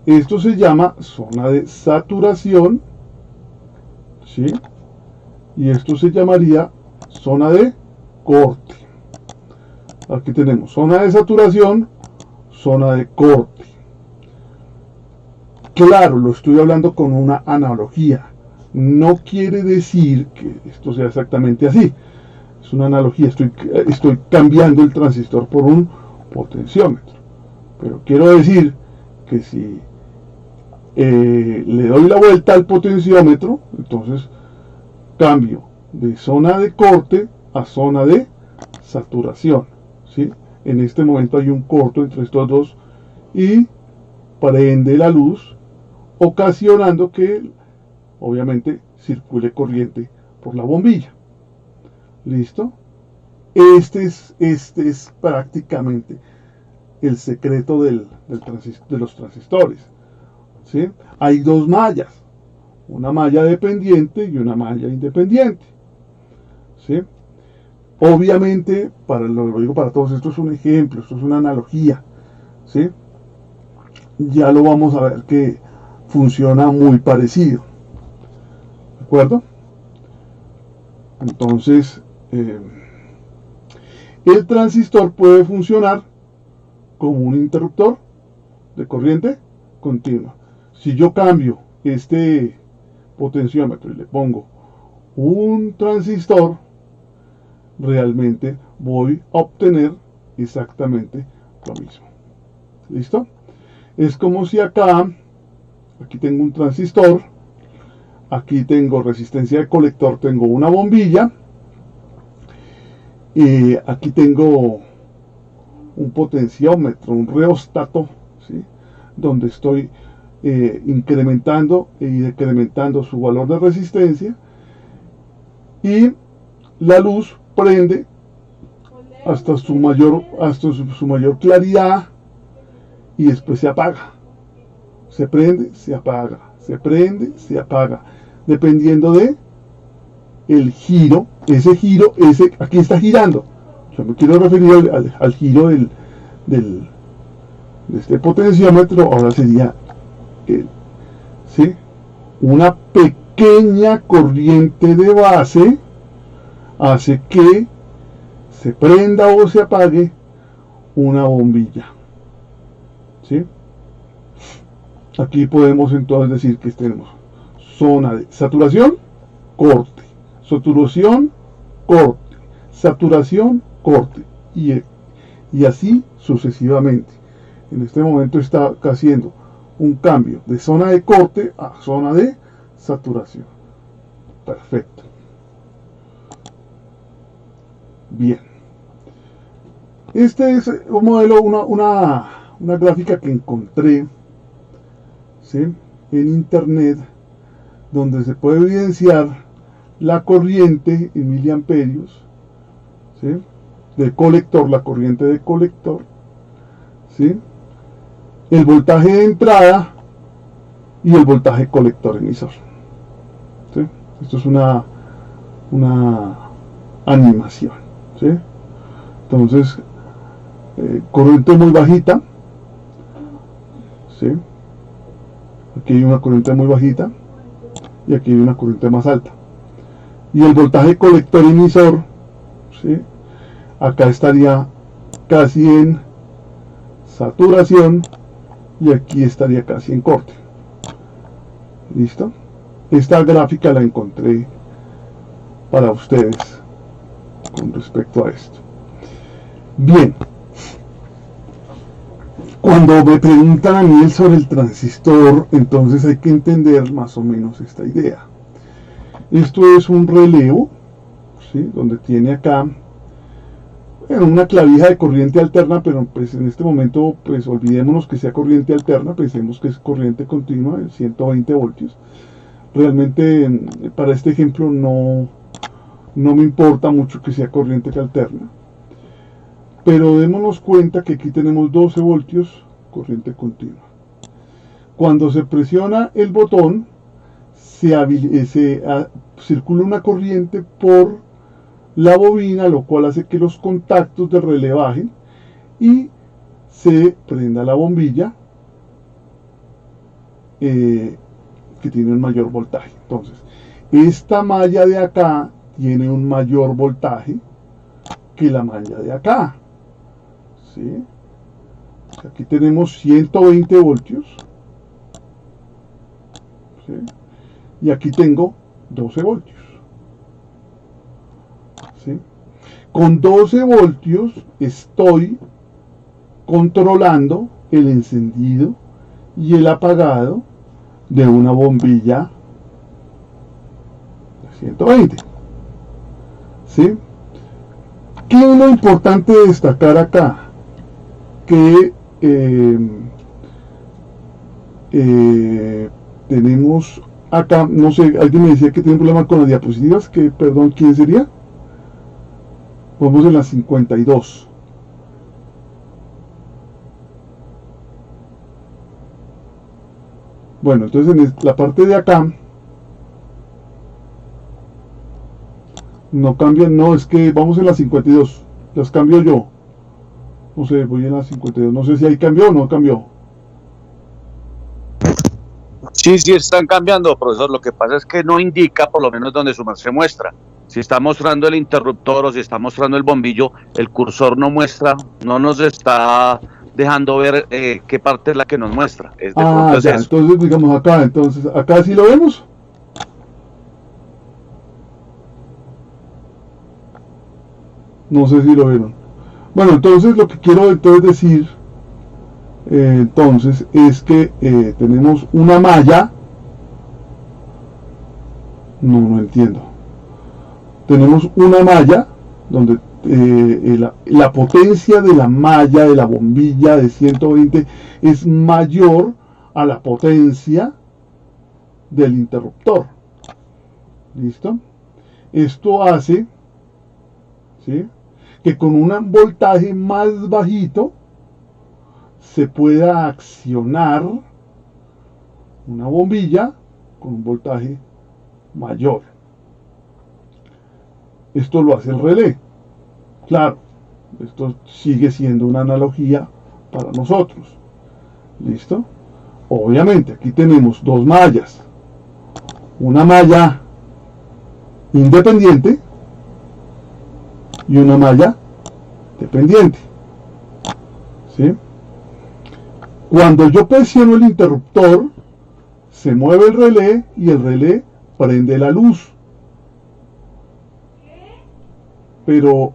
esto se llama zona de saturación, ¿sí? Y esto se llamaría zona de corte. Aquí tenemos zona de saturación, zona de corte. Claro, lo estoy hablando con una analogía. No quiere decir que esto sea exactamente así. Es una analogía. Estoy cambiando el transistor por un potenciómetro. Pero quiero decir que si le doy la vuelta al potenciómetro, entonces cambio de zona de corte a zona de saturación, ¿sí? En este momento hay un corto entre estos dos y prende la luz, ocasionando que obviamente circule corriente por la bombilla. ¿Listo? Este es prácticamente el secreto de los transistores, ¿sí? Hay dos mallas, una malla dependiente y una malla independiente, ¿sí? Obviamente, lo digo para todos, esto es un ejemplo, esto es una analogía, ¿sí? Ya lo vamos a ver que funciona muy parecido, ¿de acuerdo? Entonces, el transistor puede funcionar como un interruptor de corriente continua. Si yo cambio este potenciómetro y le pongo un transistor, realmente voy a obtener exactamente lo mismo. ¿Listo? Es como si aquí tengo un transistor, aquí tengo resistencia de colector, tengo una bombilla, y aquí tengo un potenciómetro, un reóstato, ¿sí? Donde estoy incrementando y decrementando su valor de resistencia, y la luz prende hasta su mayor claridad y después se apaga. Se prende, se apaga, se prende, se apaga, dependiendo de el giro. Aquí está girando. Yo me quiero referir al giro de este potenciómetro. Ahora sería ¿sí? Una pequeña corriente de base hace que se prenda o se apague una bombilla, ¿sí? Aquí podemos entonces decir que tenemos zona de saturación, corte, saturación, corte, saturación, corte, y así sucesivamente. En este momento está haciendo un cambio de zona de corte a zona de saturación. Perfecto. Bien. Este es un modelo, una gráfica que encontré, ¿sí?, en internet, donde se puede evidenciar la corriente en miliamperios, ¿sí?, del colector, la corriente de colector, ¿sí?, el voltaje de entrada y el voltaje colector emisor, ¿sí? Esto es una animación, ¿sí? Entonces, corriente muy bajita, ¿sí? Aquí hay una corriente muy bajita y aquí hay una corriente más alta. Y el voltaje colector emisor, ¿sí?, acá estaría casi en saturación y aquí estaría casi en corte. ¿Listo? Esta gráfica la encontré para ustedes con respecto a esto. Bien. Cuando me preguntan a mí sobre el transistor, entonces hay que entender más o menos esta idea. Esto es un relevo, ¿sí?, donde tiene acá una clavija de corriente alterna, pero pues en este momento pues olvidémonos que sea corriente alterna, pensemos que es corriente continua de 120 voltios. Realmente para este ejemplo no me importa mucho que sea corriente alterna, pero démonos cuenta que aquí tenemos 12 voltios corriente continua. Cuando se presiona el botón circula una corriente por la bobina, lo cual hace que los contactos de relé bajen y se prenda la bombilla que tiene un mayor voltaje. Entonces, esta malla de acá tiene un mayor voltaje que la malla de acá, ¿sí? Aquí tenemos 120 voltios, ¿sí?, y aquí tengo 12 voltios. ¿Sí? Con 12 voltios estoy controlando el encendido y el apagado de una bombilla de 120. ¿Sí? ¿Qué es lo importante de destacar acá? Que tenemos acá, no sé, alguien me decía que tiene un problema con las diapositivas, que, perdón, ¿quién sería? Vamos en la 52. Bueno, entonces en la parte de acá no cambian, no, es que vamos en la 52. Las cambio yo. No sé, voy en la 52. No sé si ahí cambió o no cambió. Sí, sí están cambiando, profesor. Lo que pasa es que no indica, por lo menos donde su se muestra. Si está mostrando el interruptor o si está mostrando el bombillo, el cursor no muestra, no nos está dejando ver qué parte es la que nos muestra. Ya, entonces digamos acá, entonces acá sí lo vemos. No sé si lo vieron. Bueno, entonces lo que quiero entonces decir entonces es que tenemos una malla. No entiendo. Tenemos una malla donde la potencia de la malla de la bombilla de 120 es mayor a la potencia del interruptor. ¿Listo? Esto hace, ¿sí?, que con un voltaje más bajito se pueda accionar una bombilla con un voltaje mayor. Esto lo hace el relé. Claro, esto sigue siendo una analogía para nosotros. ¿Listo? Obviamente, aquí tenemos dos mallas. Una malla independiente y una malla dependiente. ¿Sí? Cuando yo presiono el interruptor, se mueve el relé y el relé prende la luz. Pero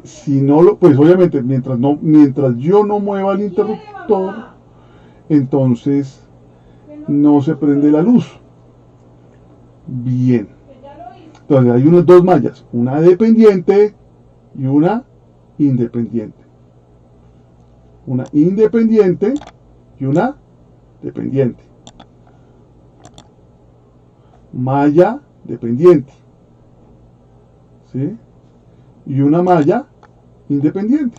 si no lo, pues obviamente mientras yo no mueva el interruptor, entonces no se prende la luz. Bien. Entonces hay unas dos mallas, una dependiente y una independiente. Una independiente y una dependiente. Malla dependiente. ¿Sí? Y una malla independiente.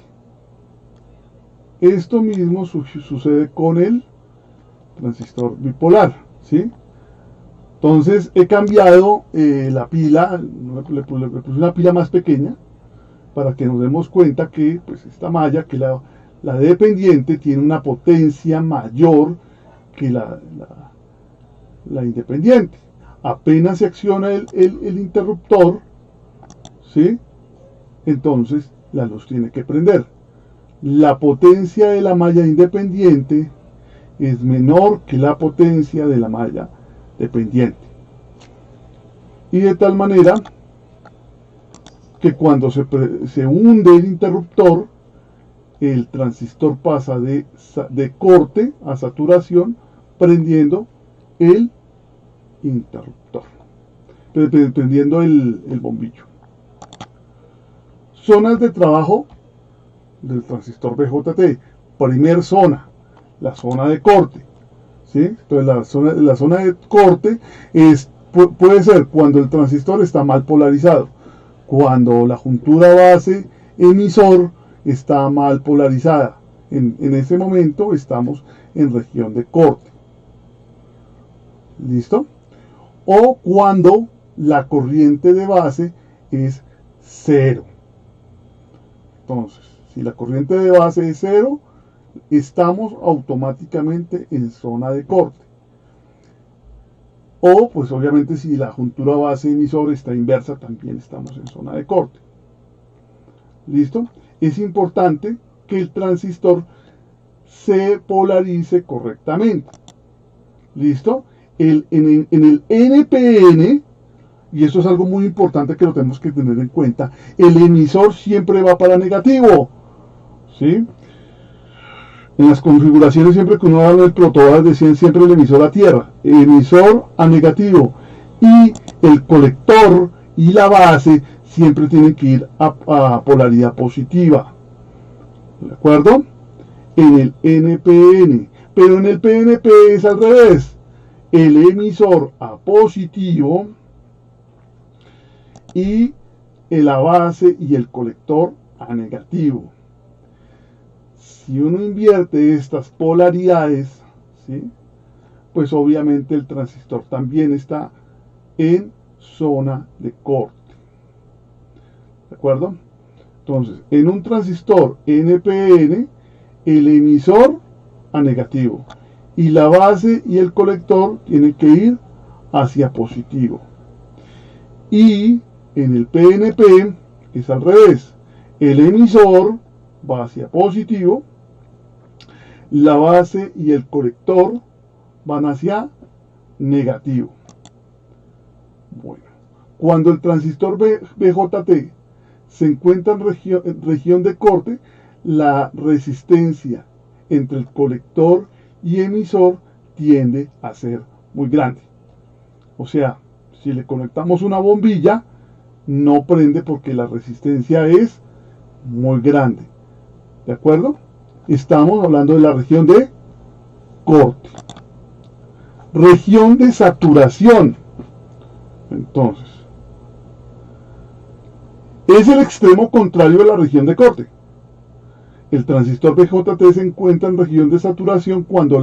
Esto mismo sucede con el transistor bipolar, ¿sí? Entonces he cambiado la pila, le puse una pila más pequeña para que nos demos cuenta que pues, esta malla, que la dependiente, tiene una potencia mayor que la independiente. Apenas se acciona el interruptor, ¿sí?, entonces la luz tiene que prender. La potencia de la malla independiente es menor que la potencia de la malla dependiente. Y de tal manera que cuando se hunde el interruptor, el transistor pasa de corte a saturación prendiendo el interruptor, prendiendo el bombillo. Zonas de trabajo del transistor BJT. Primer zona, la zona de corte. ¿Sí? Entonces la zona de corte puede ser cuando el transistor está mal polarizado, cuando la juntura base emisor está mal polarizada. En ese momento estamos en región de corte. ¿Listo? O cuando la corriente de base es cero. Entonces, si la corriente de base es cero, estamos automáticamente en zona de corte. O, pues obviamente, si la juntura base emisor está inversa, también estamos en zona de corte. ¿Listo? Es importante que el transistor se polarice correctamente. ¿Listo? En el NPN, y eso es algo muy importante que lo tenemos que tener en cuenta, el emisor siempre va para negativo. ¿Sí? En las configuraciones, siempre que uno habla del protoboard, decían siempre el emisor a tierra, el emisor a negativo, y el colector y la base siempre tienen que ir a polaridad positiva. ¿De acuerdo? En el NPN. Pero en el PNP es al revés. El emisor a positivo y la base y el colector a negativo. Si uno invierte estas polaridades, ¿sí?, pues obviamente el transistor también está en zona de corte. ¿De acuerdo? Entonces, en un transistor NPN, el emisor a negativo y la base y el colector tienen que ir hacia positivo. Y en el PNP es al revés. El emisor va hacia positivo, la base y el colector van hacia negativo. Bueno, cuando el transistor BJT se encuentra en región de corte, la resistencia entre el colector y emisor tiende a ser muy grande. O sea, si le conectamos una bombilla, no prende porque la resistencia es muy grande. ¿De acuerdo? Estamos hablando de la región de corte. Región de saturación. Entonces, es el extremo contrario de la región de corte. El transistor BJT se encuentra en región de saturación cuando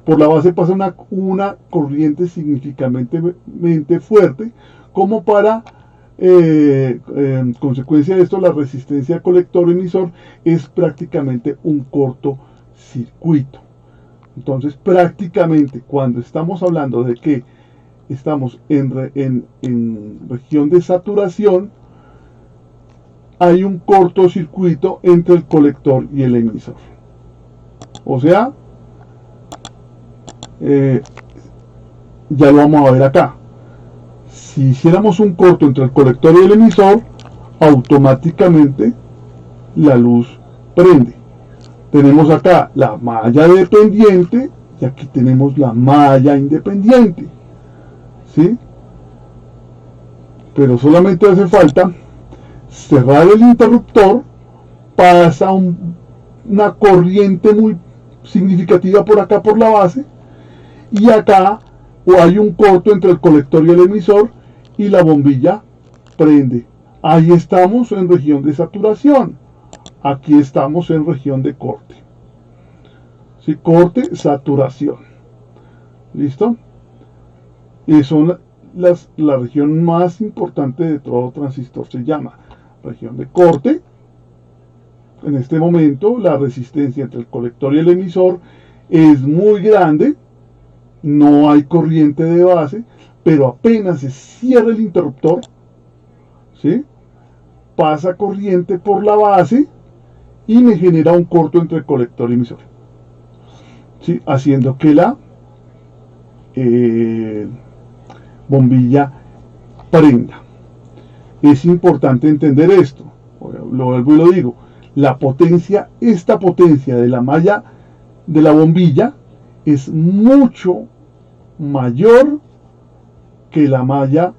por la base pasa una corriente significativamente fuerte, como para consecuencia de esto, la resistencia colector-emisor es prácticamente un cortocircuito. Entonces, prácticamente, cuando estamos hablando de que estamos en región de saturación, hay un cortocircuito entre el colector y el emisor. O sea, ya lo vamos a ver acá. Si hiciéramos un corto entre el colector y el emisor, automáticamente la luz prende. Tenemos acá la malla dependiente y aquí tenemos la malla independiente, ¿sí? Pero solamente hace falta cerrar el interruptor, pasa una corriente muy significativa por acá por la base, y acá hay un corto entre el colector y el emisor y la bombilla prende. Ahí estamos en región de saturación, aquí estamos en región de corte. ¿Sí? Corte, saturación. ¿Listo? Y son la región más importante de todo transistor, se llama región de corte. En este momento la resistencia entre el colector y el emisor es muy grande, no hay corriente de base, pero apenas se cierra el interruptor, ¿sí? Pasa corriente por la base y me genera un corto entre el colector y emisor, ¿sí? Haciendo que la bombilla prenda. Es importante entender esto, lo vuelvo y lo digo, esta potencia de la malla de la bombilla es mucho mayor que la malla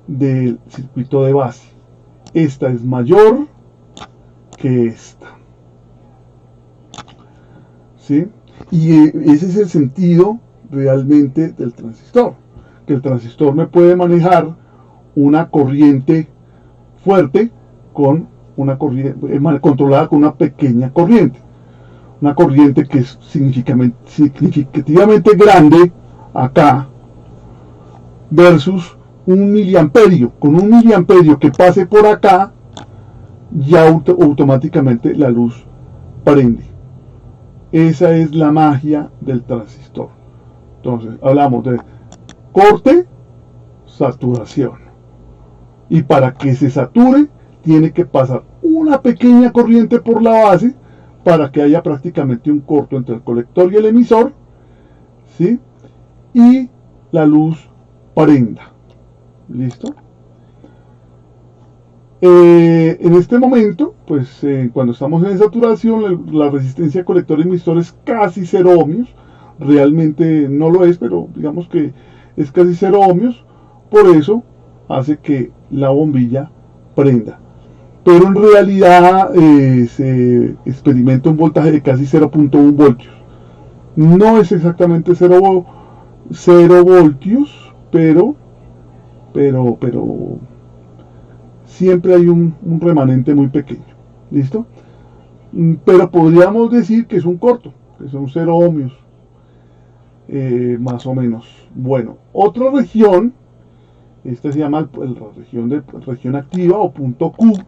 del circuito de base. Esta es mayor que esta, ¿sí? Y ese es el sentido realmente del transistor, que el transistor me puede manejar una corriente fuerte con una corriente controlada con una pequeña corriente, una corriente que es significativamente grande acá versus un miliamperio. Con un miliamperio que pase por acá, ya automáticamente la luz prende. Esa es la magia del transistor. Entonces hablamos de corte, saturación, y para que se sature tiene que pasar una pequeña corriente por la base para que haya prácticamente un corto entre el colector y el emisor, ¿sí? Y la luz prenda. ¿Listo? En este momento, pues cuando estamos en saturación, la resistencia colector-emisor es casi 0 ohmios. Realmente no lo es, pero digamos que es casi 0 ohmios. Por eso hace que la bombilla prenda. Pero en realidad se experimenta un voltaje de casi 0.1 voltios. No es exactamente 0 voltios, pero siempre hay un remanente muy pequeño. ¿Listo? Pero podríamos decir que es un corto, que son 0 ohmios, más o menos. Bueno, otra región, esta se llama la región activa o punto Q,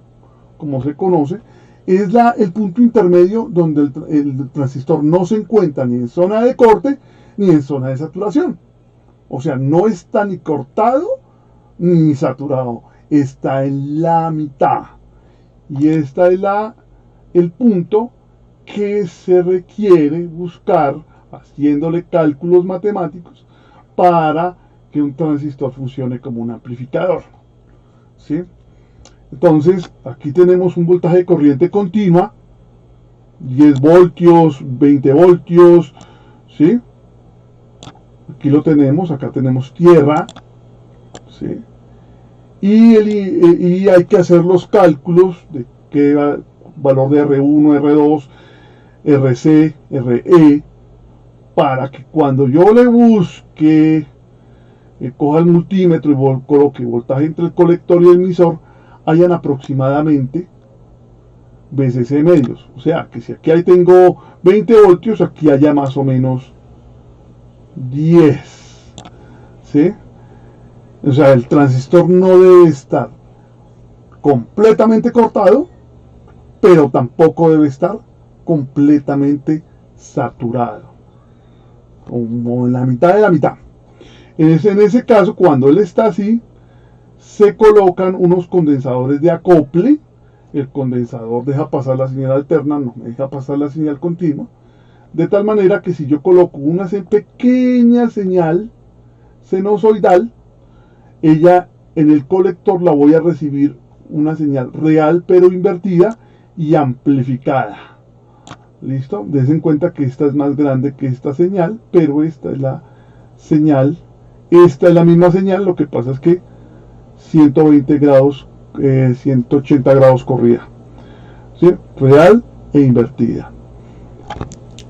como se conoce, es el punto intermedio donde el transistor no se encuentra ni en zona de corte ni en zona de saturación. O sea, no está ni cortado ni saturado, está en la mitad. Y esta es el punto que se requiere buscar haciéndole cálculos matemáticos para que un transistor funcione como un amplificador, ¿sí? Entonces, aquí tenemos un voltaje de corriente continua, 10 voltios, 20 voltios, ¿sí? Aquí lo tenemos, acá tenemos tierra, ¿sí? Y hay que hacer los cálculos de qué valor de R1, R2, RC, RE, para que cuando yo le busque, coja el multímetro y coloque voltaje entre el colector y el emisor, hayan aproximadamente VCC medios. O sea, que si aquí tengo 20 voltios, aquí haya más o menos 10. ¿Sí? O sea, el transistor no debe estar completamente cortado, pero tampoco debe estar completamente saturado. Como en la mitad de la mitad. En ese caso, cuando él está así, se colocan unos condensadores de acople. El condensador deja pasar la señal alterna, no me deja pasar la señal continua. De tal manera que si yo coloco una pequeña señal sinusoidal, ella en el colector la voy a recibir una señal real pero invertida y amplificada. ¿Listo? Dense en cuenta que esta es más grande que esta señal, pero esta es la señal, esta es la misma señal, lo que pasa es que 120 grados, 180 grados corrida, ¿sí? Real e invertida.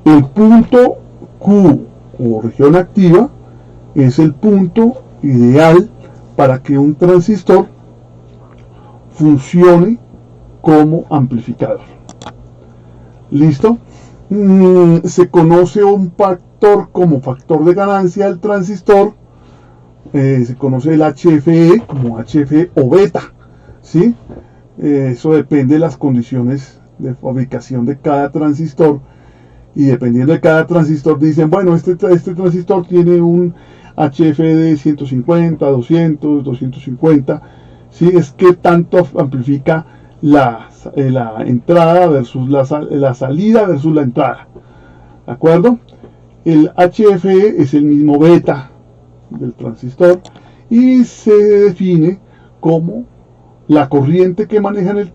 El punto Q o región activa es el punto ideal para que un transistor funcione como amplificador. ¿Listo? Se conoce un factor como factor de ganancia del transistor. Se conoce el HFE como HFE o beta. ¿Sí? Eso depende de las condiciones de fabricación de cada transistor. Y dependiendo de cada transistor dicen, bueno, este transistor tiene un HFE de 150, 200, 250. ¿Sí? Es que tanto amplifica la entrada versus la salida versus la entrada. ¿De acuerdo? El HFE es el mismo beta del transistor y se define como la corriente que maneja en el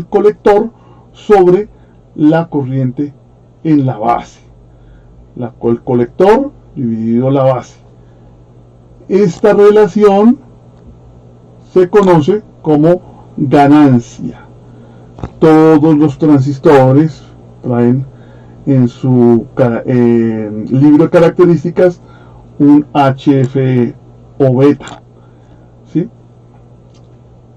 colector sobre la corriente en la base. El colector dividido la base. Esta relación se conoce como ganancia. Todos los transistores traen en su libro de características un HFE o beta, ¿sí?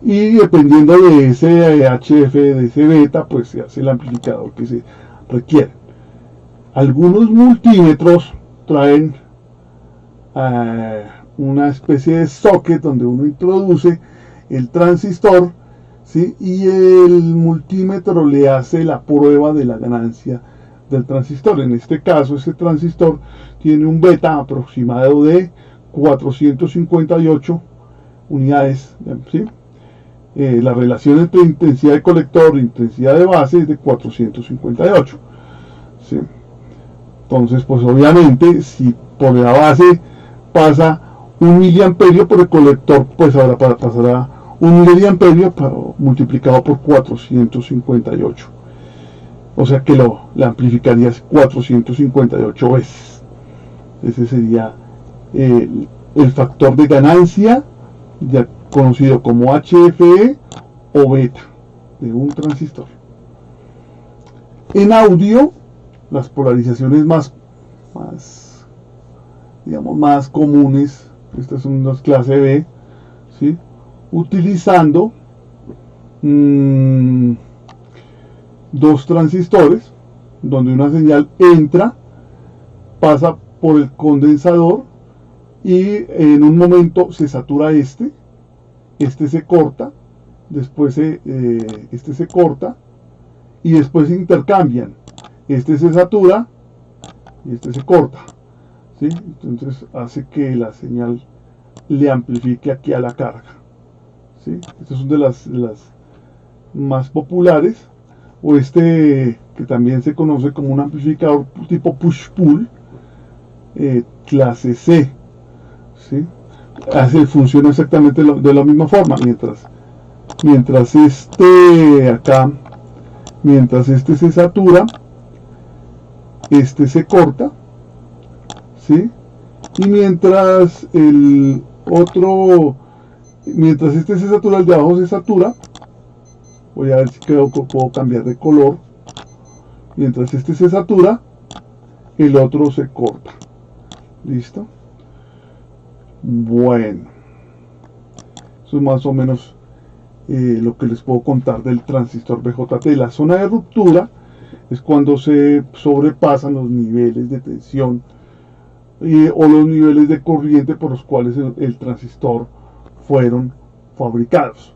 Y dependiendo de ese HFE, de ese beta, pues se hace el amplificador que se requiere. Algunos multímetros traen una especie de socket donde uno introduce el transistor, ¿sí? Y el multímetro le hace la prueba de la ganancia del transistor. En este caso, este transistor tiene un beta aproximado de 458 unidades, ¿sí? La relación entre intensidad de colector e intensidad de base es de 458, ¿sí? Entonces, pues obviamente, si por la base pasa 1 miliamperio, por el colector, pues ahora pasará 1 miliamperio multiplicado por 458. O sea que la amplificaría 458 veces. Ese sería el factor de ganancia, ya conocido como HFE o beta de un transistor. En audio, las polarizaciones más comunes, estas son las clase B, ¿sí? Utilizando dos transistores, donde una señal entra, pasa por el condensador y en un momento se satura este se corta, después este se corta y después se intercambian, este se satura y este se corta, ¿sí? Entonces hace que la señal le amplifique aquí a la carga, ¿sí? Estas son de las más populares, o que también se conoce como un amplificador tipo push-pull, clase C, ¿sí? Funciona exactamente de la misma forma, mientras este se satura, este se corta, ¿sí? Y mientras este se satura, el de abajo se satura. Voy a ver si puedo cambiar de color. Mientras este se satura, el otro se corta. ¿Listo? Bueno, eso es más o menos lo que les puedo contar del transistor BJT. La zona de ruptura es cuando se sobrepasan los niveles de tensión o los niveles de corriente por los cuales el transistor fueron fabricados.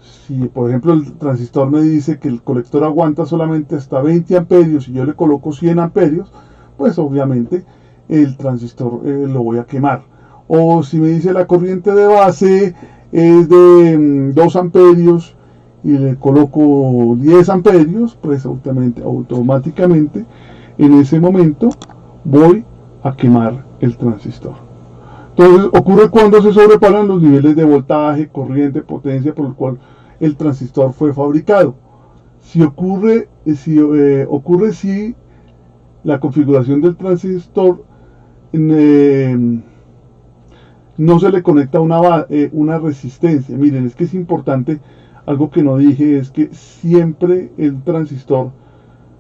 Si por ejemplo el transistor me dice que el colector aguanta solamente hasta 20 amperios y yo le coloco 100 amperios, pues obviamente el transistor lo voy a quemar. O si me dice la corriente de base es de 2 amperios y le coloco 10 amperios, pues automáticamente en ese momento voy a quemar el transistor. Entonces ocurre cuando se sobrepasan los niveles de voltaje, corriente, potencia por el cual el transistor fue fabricado. Si ocurre si la configuración del transistor no se le conecta una resistencia. Miren, es que es importante, algo que no dije, es que siempre el transistor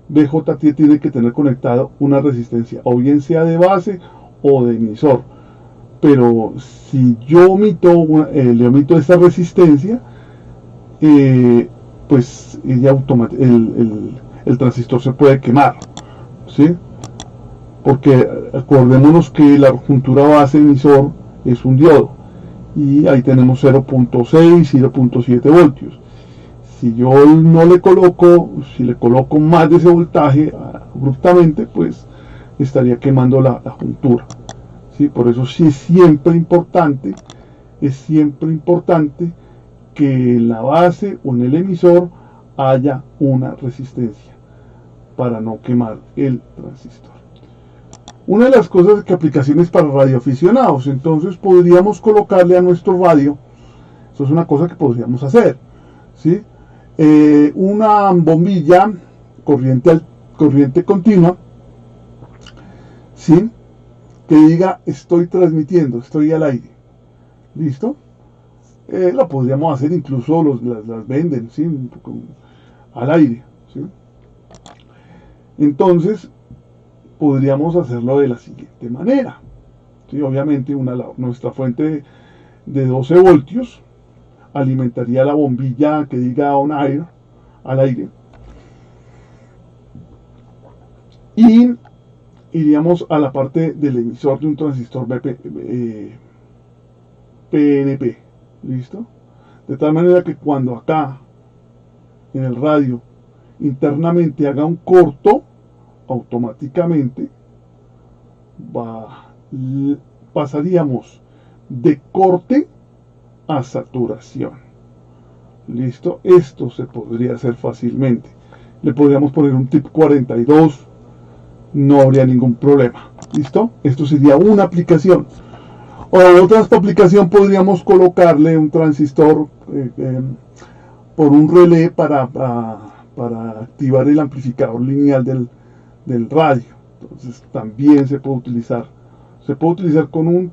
BJT tiene que tener conectado una resistencia, o bien sea de base o de emisor. Pero si yo le omito esta resistencia, pues el transistor se puede quemar, ¿sí? Porque acordémonos que la juntura base emisor es un diodo y ahí tenemos 0.6 y 0.7 voltios. Si yo no le coloco, si le coloco más de ese voltaje abruptamente, pues estaría quemando la juntura, ¿sí? Por eso sí es siempre importante que en la base o en el emisor haya una resistencia para no quemar el transistor. Una de las cosas que aplicaciones para radioaficionados, entonces podríamos colocarle a nuestro radio, eso es una cosa que podríamos hacer, ¿sí? Una bombilla corriente continua, ¿sí? Que diga estoy transmitiendo, estoy al aire, ¿listo? Lo podríamos hacer, incluso las venden, ¿sí? Al aire, ¿sí? Entonces podríamos hacerlo de la siguiente manera, ¿sí? Obviamente nuestra fuente de 12 voltios alimentaría la bombilla que diga on air, al aire, y iríamos a la parte del emisor de un transistor PNP, ¿listo? De tal manera que cuando acá en el radio internamente haga un corto, automáticamente pasaríamos de corte a saturación. ¿Listo? Esto se podría hacer fácilmente. Le podríamos poner un tip 42, no habría ningún problema. ¿Listo? Esto sería una aplicación. O otra aplicación, podríamos colocarle un transistor por un relé para activar el amplificador lineal del radio. Entonces también se puede utilizar. Se puede utilizar con un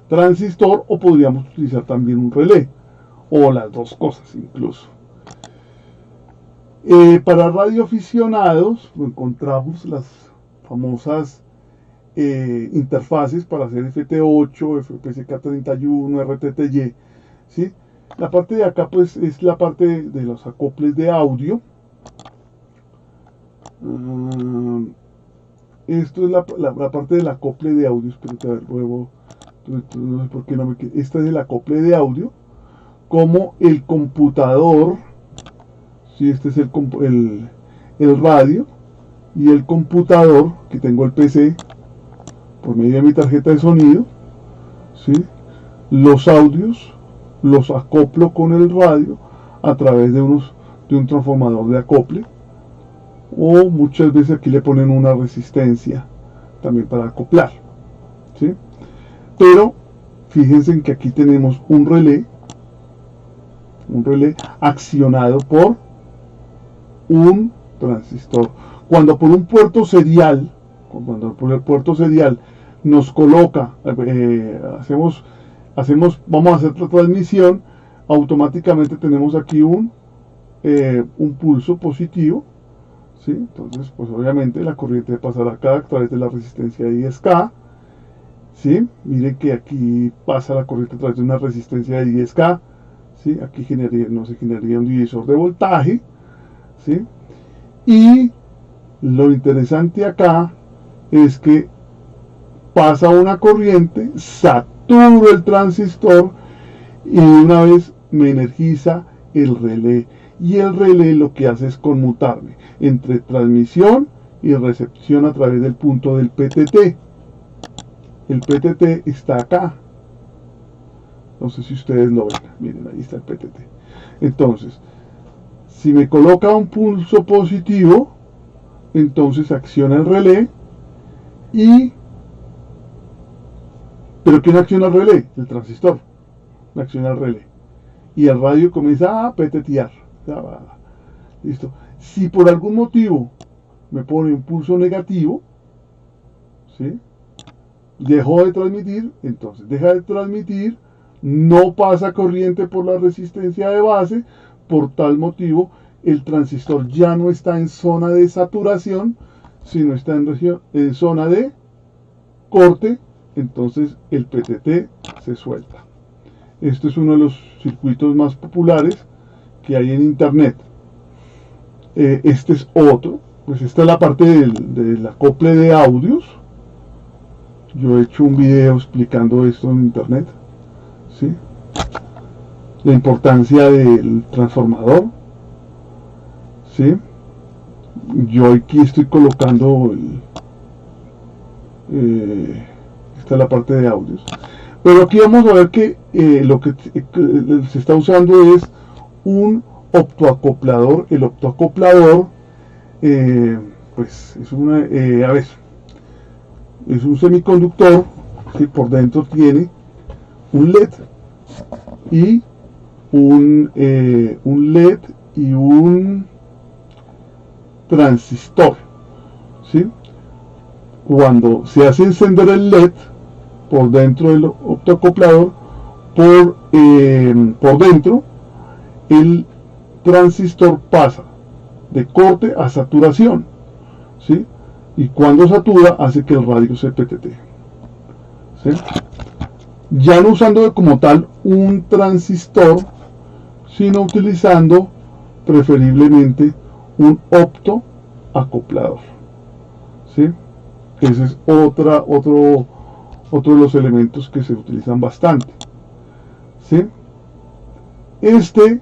transistor, o podríamos utilizar también un relé, o las dos cosas incluso. Para radioaficionados encontramos las famosas interfaces para hacer FT8, FPCK31, RTTY, ¿sí? La parte de acá pues es la parte de los acoples de audio. Esto es la parte del acople de audio. Espérate, a ver, luego, no sé por qué no me queda. Esta es el acople de audio, como el computador, ¿sí? Este es el radio, y el computador, que tengo el PC por medio de mi tarjeta de sonido, ¿sí? Los audios los acoplo con el radio a través de un transformador de acople, o muchas veces aquí le ponen una resistencia también para acoplar, ¿sí? Pero fíjense en que aquí tenemos un relé accionado por un transistor. Cuando por el puerto serial nos coloca, vamos a hacer la transmisión, automáticamente tenemos aquí un pulso positivo, ¿sí? Entonces, pues obviamente la corriente pasará acá a través de la resistencia de 10K, ¿sí? Miren que aquí pasa la corriente a través de una resistencia de 10K, ¿sí? Aquí no se generaría un divisor de voltaje, ¿sí? Y lo interesante acá es que pasa una corriente, saturo el transistor y una vez me energiza el relé. Y el relé lo que hace es conmutarme entre transmisión y recepción a través del punto del PTT. El PTT está acá. No sé si ustedes lo ven. Miren, ahí está el PTT. Entonces, si me coloca un pulso positivo, entonces acciona el relé ¿pero quién acciona el relé? El transistor acciona el relé. Y el radio comienza a petetear. Listo. Si por algún motivo me pone un pulso negativo, ¿sí? Dejó de transmitir, entonces deja de transmitir, no pasa corriente por la resistencia de base, por tal motivo el transistor ya no está en zona de saturación, sino está en zona de corte, entonces el PTT se suelta. Este es uno de los circuitos más populares que hay en internet. Este es otro, pues esta es la parte del acople de audios. Yo he hecho un video explicando esto en internet, ¿sí? La importancia del transformador, ¿sí? Yo aquí estoy colocando esta es la parte de audios. Pero aquí vamos a ver que lo que se está usando es un optoacoplador. El optoacoplador, pues es es un semiconductor que por dentro tiene un LED y un transistor, ¿sí? Cuando se hace encender el LED por dentro del optoacoplador, por dentro el transistor pasa de corte a saturación, ¿sí? Y cuando satura hace que el radio se PTT, ¿sí? Ya no usando como tal un transistor, sino utilizando preferiblemente un optoacoplador, ¿sí? Ese es otro de los elementos que se utilizan bastante, ¿sí? Este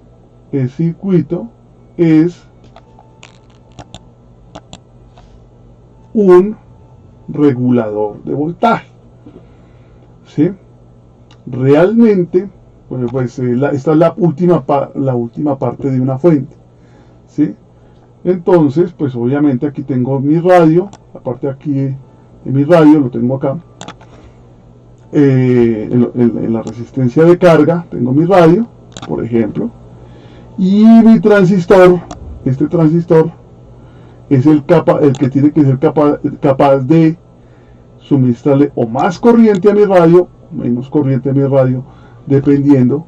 circuito es un regulador de voltaje, ¿sí? Realmente, pues esta es la última parte de una fuente, ¿sí? Entonces, pues obviamente aquí tengo mi radio, la parte aquí de mi radio lo tengo acá. En la resistencia de carga tengo mi radio, por ejemplo, y mi transistor, este transistor es el que tiene que ser capaz de suministrarle o más corriente a mi radio, o menos corriente a mi radio, dependiendo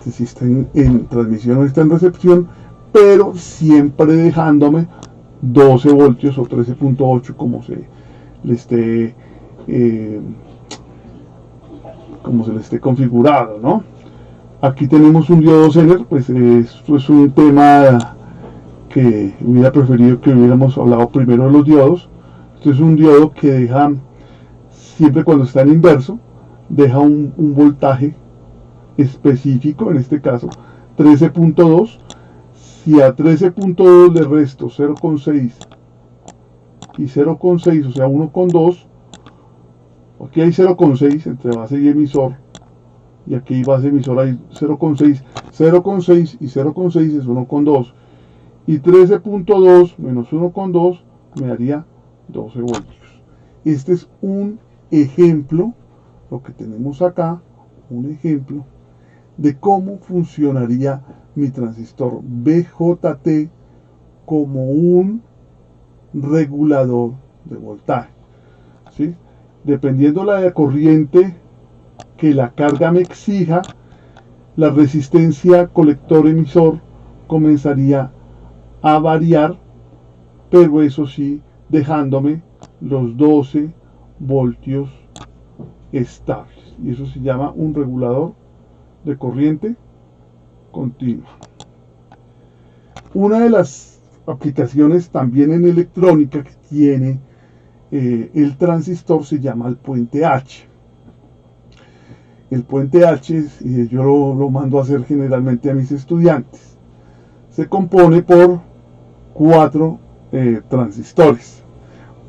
de si está en transmisión o está en recepción, pero siempre dejándome 12 voltios o 13.8 como se le esté configurado, ¿no? Aquí tenemos un diodo Zener, pues esto es un tema que hubiera preferido que hubiéramos hablado primero de los diodos. Este es un diodo que deja, siempre cuando está en inverso, deja un voltaje específico, en este caso 13.2. Si a 13.2 le resto 0.6 y 0.6, o sea 1.2, aquí hay 0.6 entre base y emisor, y aquí base emisor hay 0.6, 0.6 y 0.6 es 1.2, y 13.2 menos 1.2 me daría 12 voltios. Este es un ejemplo, lo que tenemos acá, un ejemplo de cómo funcionaría mi transistor BJT como un regulador de voltaje, ¿sí? Dependiendo la corriente que la carga me exija, la resistencia colector-emisor comenzaría a variar pero eso sí, dejándome los 12 voltios estables. Y eso se llama un regulador de corriente continua. Una de las aplicaciones también en electrónica que tiene el transistor se llama el puente H. El puente H, yo lo mando a hacer generalmente a mis estudiantes. Se compone por 4 transistores.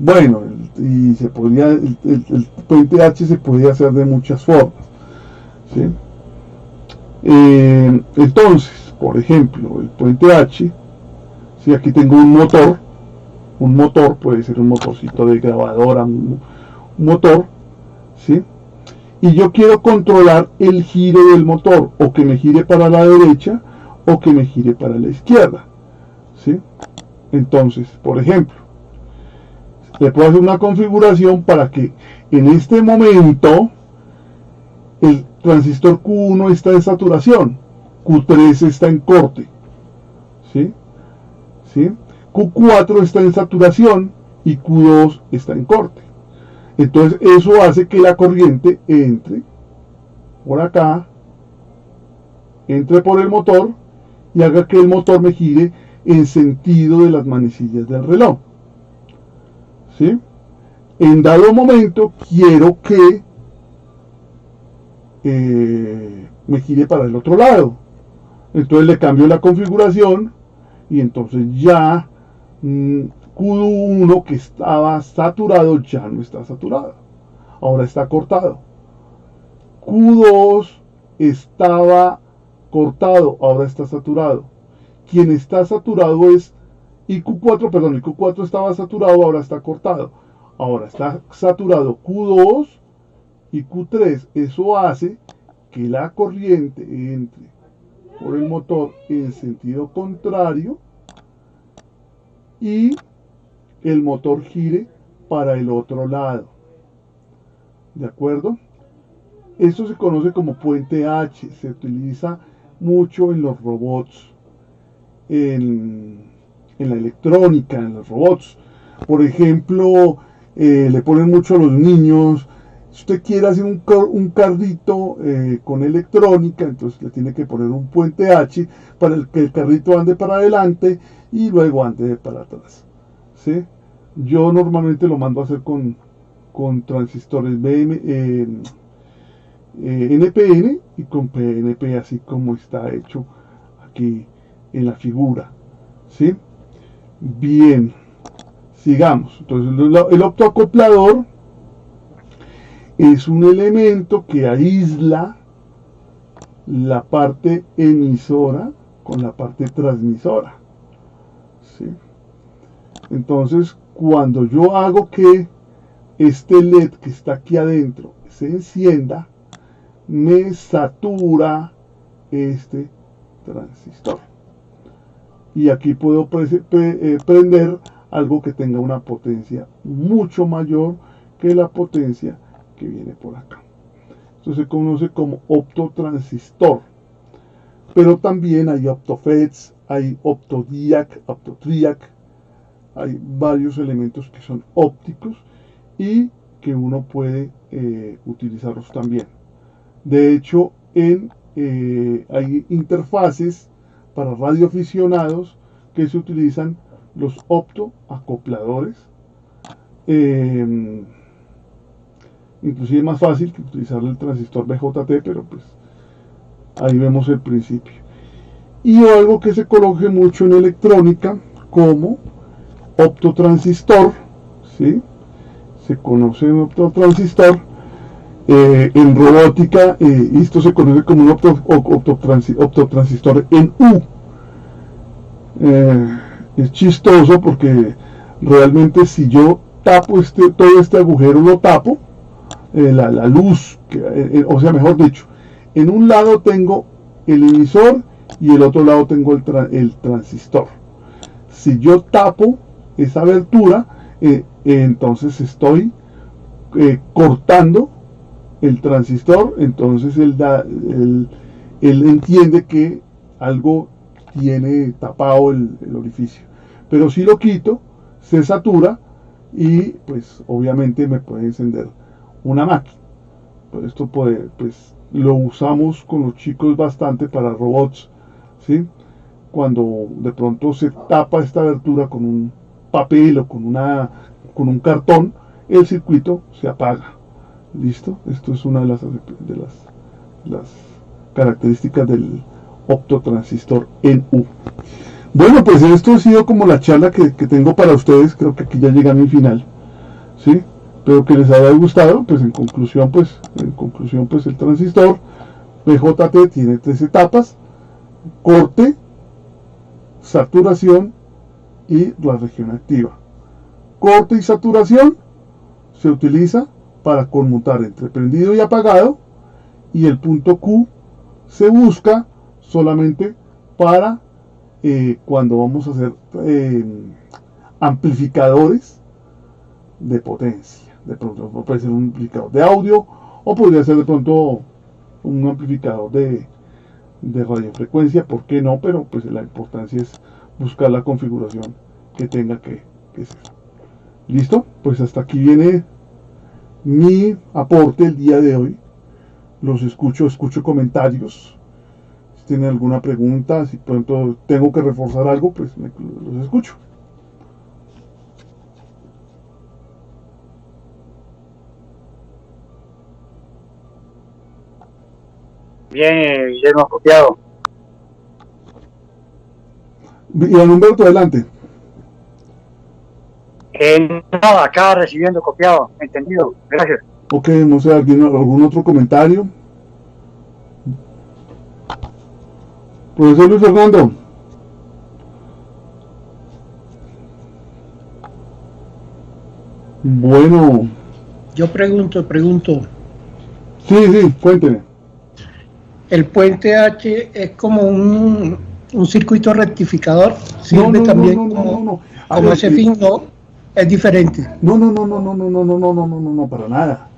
Bueno, y se podría, el puente H se podía hacer de muchas formas, ¿sí? Entonces, por ejemplo, el puente H, si aquí tengo un motor puede ser un motorcito de grabadora, un motor, ¿sí? Y yo quiero controlar el giro del motor, o que me gire para la derecha o que me gire para la izquierda, ¿sí? Entonces, por ejemplo, le puedo hacer una configuración para que en este momento el transistor Q1 está en saturación, Q3 está en corte, ¿sí? ¿Sí? Q4 está en saturación y Q2 está en corte. Entonces eso hace que la corriente entre por acá, entre por el motor y haga que el motor me gire en sentido de las manecillas del reloj, ¿sí? En dado momento quiero que me gire para el otro lado, entonces le cambio la configuración y entonces ya Q1 que estaba saturado ya no está saturado, ahora está cortado. Q2 estaba cortado, ahora está saturado. Quien está saturado es el Q4 estaba saturado, ahora está cortado. Ahora está saturado Q2 y Q3. Eso hace que la corriente entre por el motor en sentido contrario y el motor gire para el otro lado. ¿De acuerdo? Esto se conoce como puente H. Se utiliza mucho en los robots, en la electrónica, en los robots. Por ejemplo, le ponen mucho a los niños. Si usted quiere hacer un carrito con electrónica, entonces le tiene que poner un puente H para que el carrito ande para adelante y luego ande para atrás, ¿sí? Yo normalmente lo mando a hacer con transistores NPN y con PNP, así como está hecho aquí en la figura, ¿sí? Bien, sigamos. Entonces el optoacoplador es un elemento que aísla la parte emisora con la parte transmisora, ¿sí? Entonces, cuando yo hago que este LED que está aquí adentro se encienda, me satura este transistor. Y aquí puedo prender algo que tenga una potencia mucho mayor que la potencia que viene por acá. Esto se conoce como optotransistor. Pero también hay optofets, hay optodiac, optotriac. Hay varios elementos que son ópticos y que uno puede utilizarlos también. De hecho, hay interfaces para radioaficionados que se utilizan los optoacopladores. Inclusive es más fácil que utilizar el transistor BJT, pero pues ahí vemos el principio. Y algo que se coloque mucho en electrónica como optotransistor, ¿sí? Se conoce un optotransistor. En robótica, esto se conoce como un optotransistor en U. Es chistoso porque realmente si yo tapo todo este agujero, lo tapo, la luz, o sea, mejor dicho, en un lado tengo el emisor y el otro lado tengo el transistor. Si yo tapo esa abertura, entonces estoy cortando el transistor, entonces él entiende que algo tiene tapado el orificio. Pero si lo quito, se satura y pues obviamente me puede encender una máquina. Pues esto puede, pues lo usamos con los chicos bastante para robots, ¿sí? Cuando de pronto se tapa esta abertura con un papel o con un cartón, el circuito se apaga. ¿Listo? Esto es una de las características del optotransistor en U. Bueno, pues esto ha sido como la charla que tengo para ustedes. Creo que aquí ya llega a mi final, ¿sí? Espero que les haya gustado. Pues en conclusión, pues el transistor PJT tiene 3 etapas: corte, saturación y la región activa. Corte y saturación se utiliza para conmutar entre prendido y apagado, y el punto Q se busca solamente para cuando vamos a hacer amplificadores de potencia. De pronto puede ser un amplificador de audio o podría ser de pronto un amplificador de radiofrecuencia, ¿por qué no? Pero pues la importancia es buscar la configuración que tenga que ser. ¿Listo? Pues hasta aquí viene mi aporte el día de hoy. Los escucho comentarios. Si tienen alguna pregunta, si pronto tengo que reforzar algo, pues los escucho. Bien, Guillermo Copiado. Y a Humberto, adelante. Nada, acá recibiendo Copiado, entendido, gracias. Ok, no sé, ¿algún otro comentario? Profesor Luis Fernando. Bueno. Yo pregunto. Sí, cuénteme. ¿El puente H es como un circuito rectificador? ¿Sirve también como ese fin? ¿No? ¿Es diferente? No, para nada.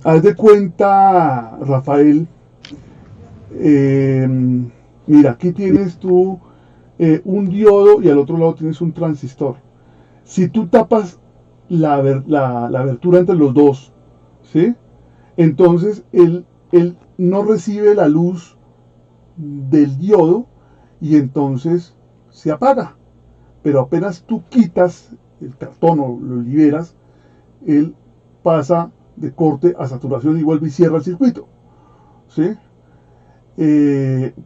Haz de cuenta, Rafael, mira, aquí tienes tú un diodo y al otro lado tienes un transistor. Si tú tapas la abertura entre los dos, ¿sí? Entonces él no recibe la luz del diodo y entonces se apaga. Pero apenas tú quitas el cartón o lo liberas, él pasa de corte a saturación y vuelve y cierra el circuito, ¿sí?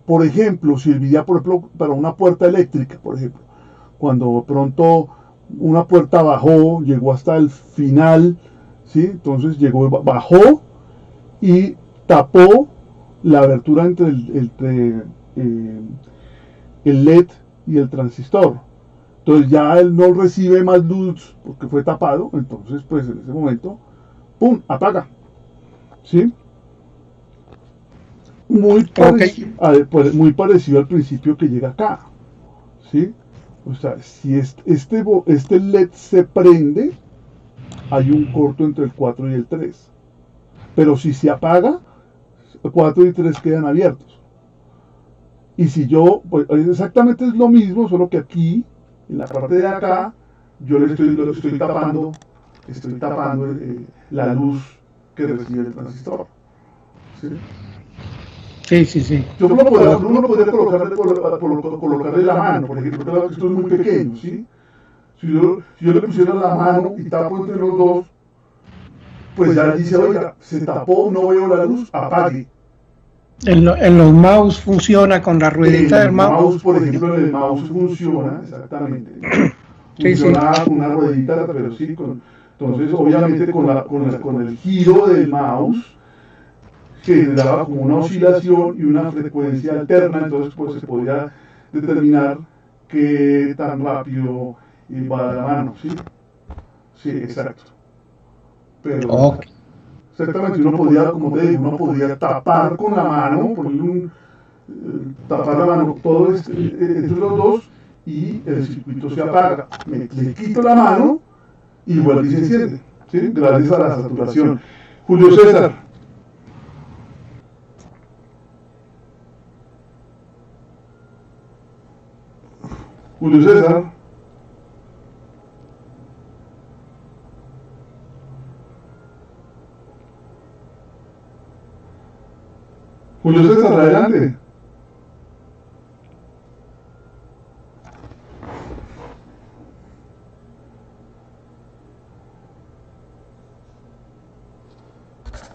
Por ejemplo, serviría para una puerta eléctrica, por ejemplo, cuando de pronto una puerta bajó, llegó hasta el final, ¿sí? Entonces bajó y tapó la abertura entre el LED y el transistor. Entonces ya él no recibe más luz porque fue tapado, entonces pues en ese momento, ¡pum!, apaga. ¿Sí? Muy parecido al principio que llega acá. ¿Sí? O sea, si este LED se prende, hay un corto entre el 4 y el 3. Pero si se apaga, 4 y 3 quedan abiertos. Y si pues exactamente es lo mismo, solo que aquí, en la parte de acá, yo lo estoy tapando la luz que recibe el transistor. Sí. Uno podría colocarle la mano, por ejemplo, claro que esto es muy pequeño, ¿sí? Si yo le pusiera la mano y tapo entre los dos, pues ya dice, oiga, se tapó, no veo la luz, apague. En los mouse funciona con la ruedita del mouse. Por ejemplo, en el mouse funciona, exactamente. Funciona con una ruedita, pero sí, entonces obviamente con el giro del mouse generaba como una oscilación y una frecuencia alterna, entonces pues se podía determinar qué tan rápido va la mano, ¿sí? Sí, exacto. Pero exactamente, uno podía, como te digo, uno podía tapar con la mano, tapar la mano, todo entre los dos, y el circuito se apaga. Le quito la mano y vuelve y se enciende, ¿sí? Gracias a la saturación. Julio César. Julio César, adelante.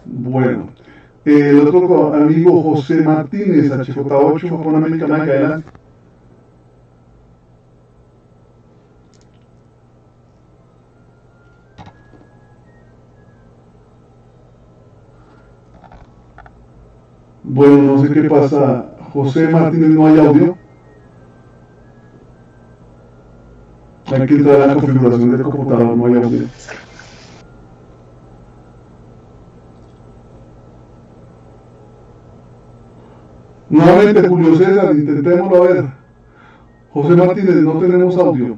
Bueno, el otro amigo José Martínez, HJ8, Japón América, Mike, adelante. Bueno, no sé qué pasa. José Martínez, no hay audio. Hay que entrar a la configuración del computador, no hay audio. Nuevamente, Julio César, intentémoslo a ver. José Martínez, no tenemos audio.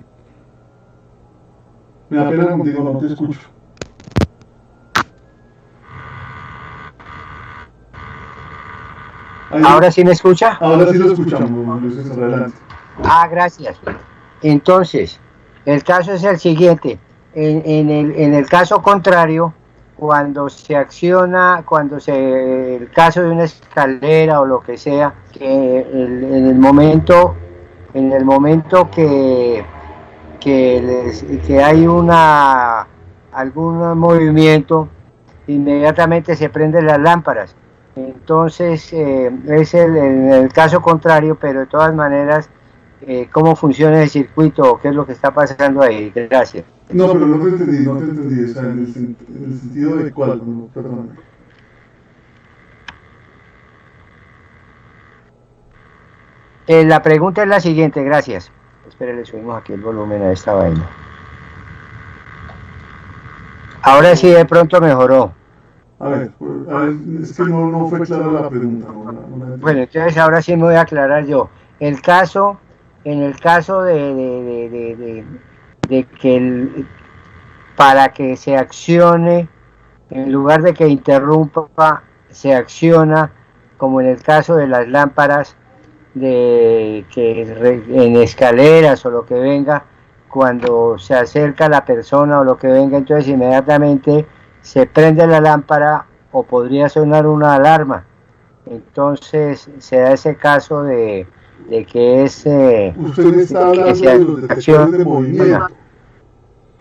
Me da pena contigo, no te escucho. ¿Ahora sí me escucha? Ahora sí lo escuchamos, Julio César, adelante. Gracias. Entonces, el caso es el siguiente. En el caso contrario, cuando se acciona, el caso de una escalera o lo que sea, que en el momento que hay algún movimiento, inmediatamente se prenden las lámparas. Entonces, es en el caso contrario, pero de todas maneras, ¿cómo funciona el circuito o qué es lo que está pasando ahí? Gracias. No, pero no te entendí, o sea, en el sentido de cuál, no, perdóname. La pregunta es la siguiente, gracias. Espera, le subimos aquí el volumen a esta vaina. Ahora sí de pronto mejoró. A ver, es que no fue clara la pregunta. Bueno, entonces ahora sí me voy a aclarar yo. En el caso de que para que se accione, en lugar de que interrumpa, se acciona, como en el caso de las lámparas en escaleras o lo que venga, cuando se acerca la persona o lo que venga, entonces inmediatamente se prende la lámpara o podría sonar una alarma. Entonces se da ese caso de que es usted está hablando de los detectores de movimiento.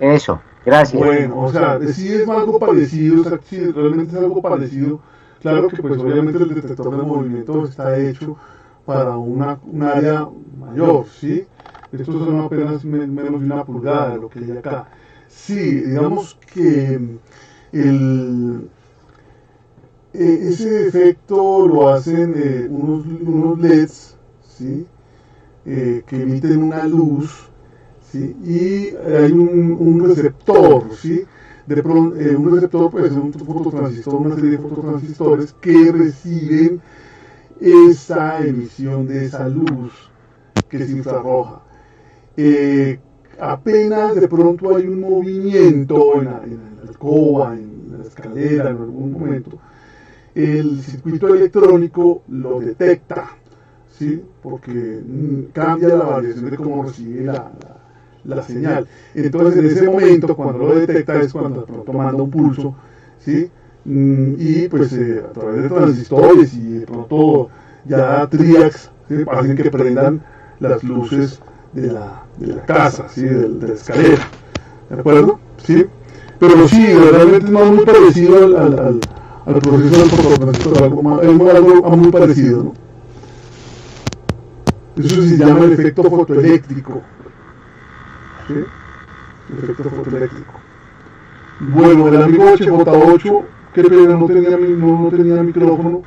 Eso, gracias. Bueno, o sea, sí es algo parecido, o sea, sí, realmente es algo parecido. Claro que pues obviamente el detector de movimiento está hecho para un área mayor, ¿sí? Estos son apenas menos de una pulgada, lo que hay acá. Sí, digamos que ese efecto lo hacen unos LEDs, ¿sí? Que emiten una luz, ¿sí? Y hay un receptor, ¿sí? Un receptor puede ser un fototransistor, una serie de fototransistores que reciben esa emisión de esa luz que es infrarroja. Apenas de pronto hay un movimiento en la alcoba, en la escalera, en algún momento, el circuito electrónico lo detecta, ¿sí? Porque cambia la variación de cómo recibe la señal. Entonces, en ese momento, cuando lo detecta, es cuando de pronto manda un pulso, ¿sí? Y pues a través de transistores y de pronto ya triacs, ¿sí? Hacen que prendan las luces de la casa, ¿sí? De la escalera, ¿de acuerdo? ¿Sí? Pero sí, realmente es muy parecido al proceso del fototransistor, algo muy parecido, ¿no? Eso se llama el efecto fotoeléctrico, ¿sí? El efecto fotoeléctrico. Bueno, el amigo HJ8, qué pena, no tenía micrófono.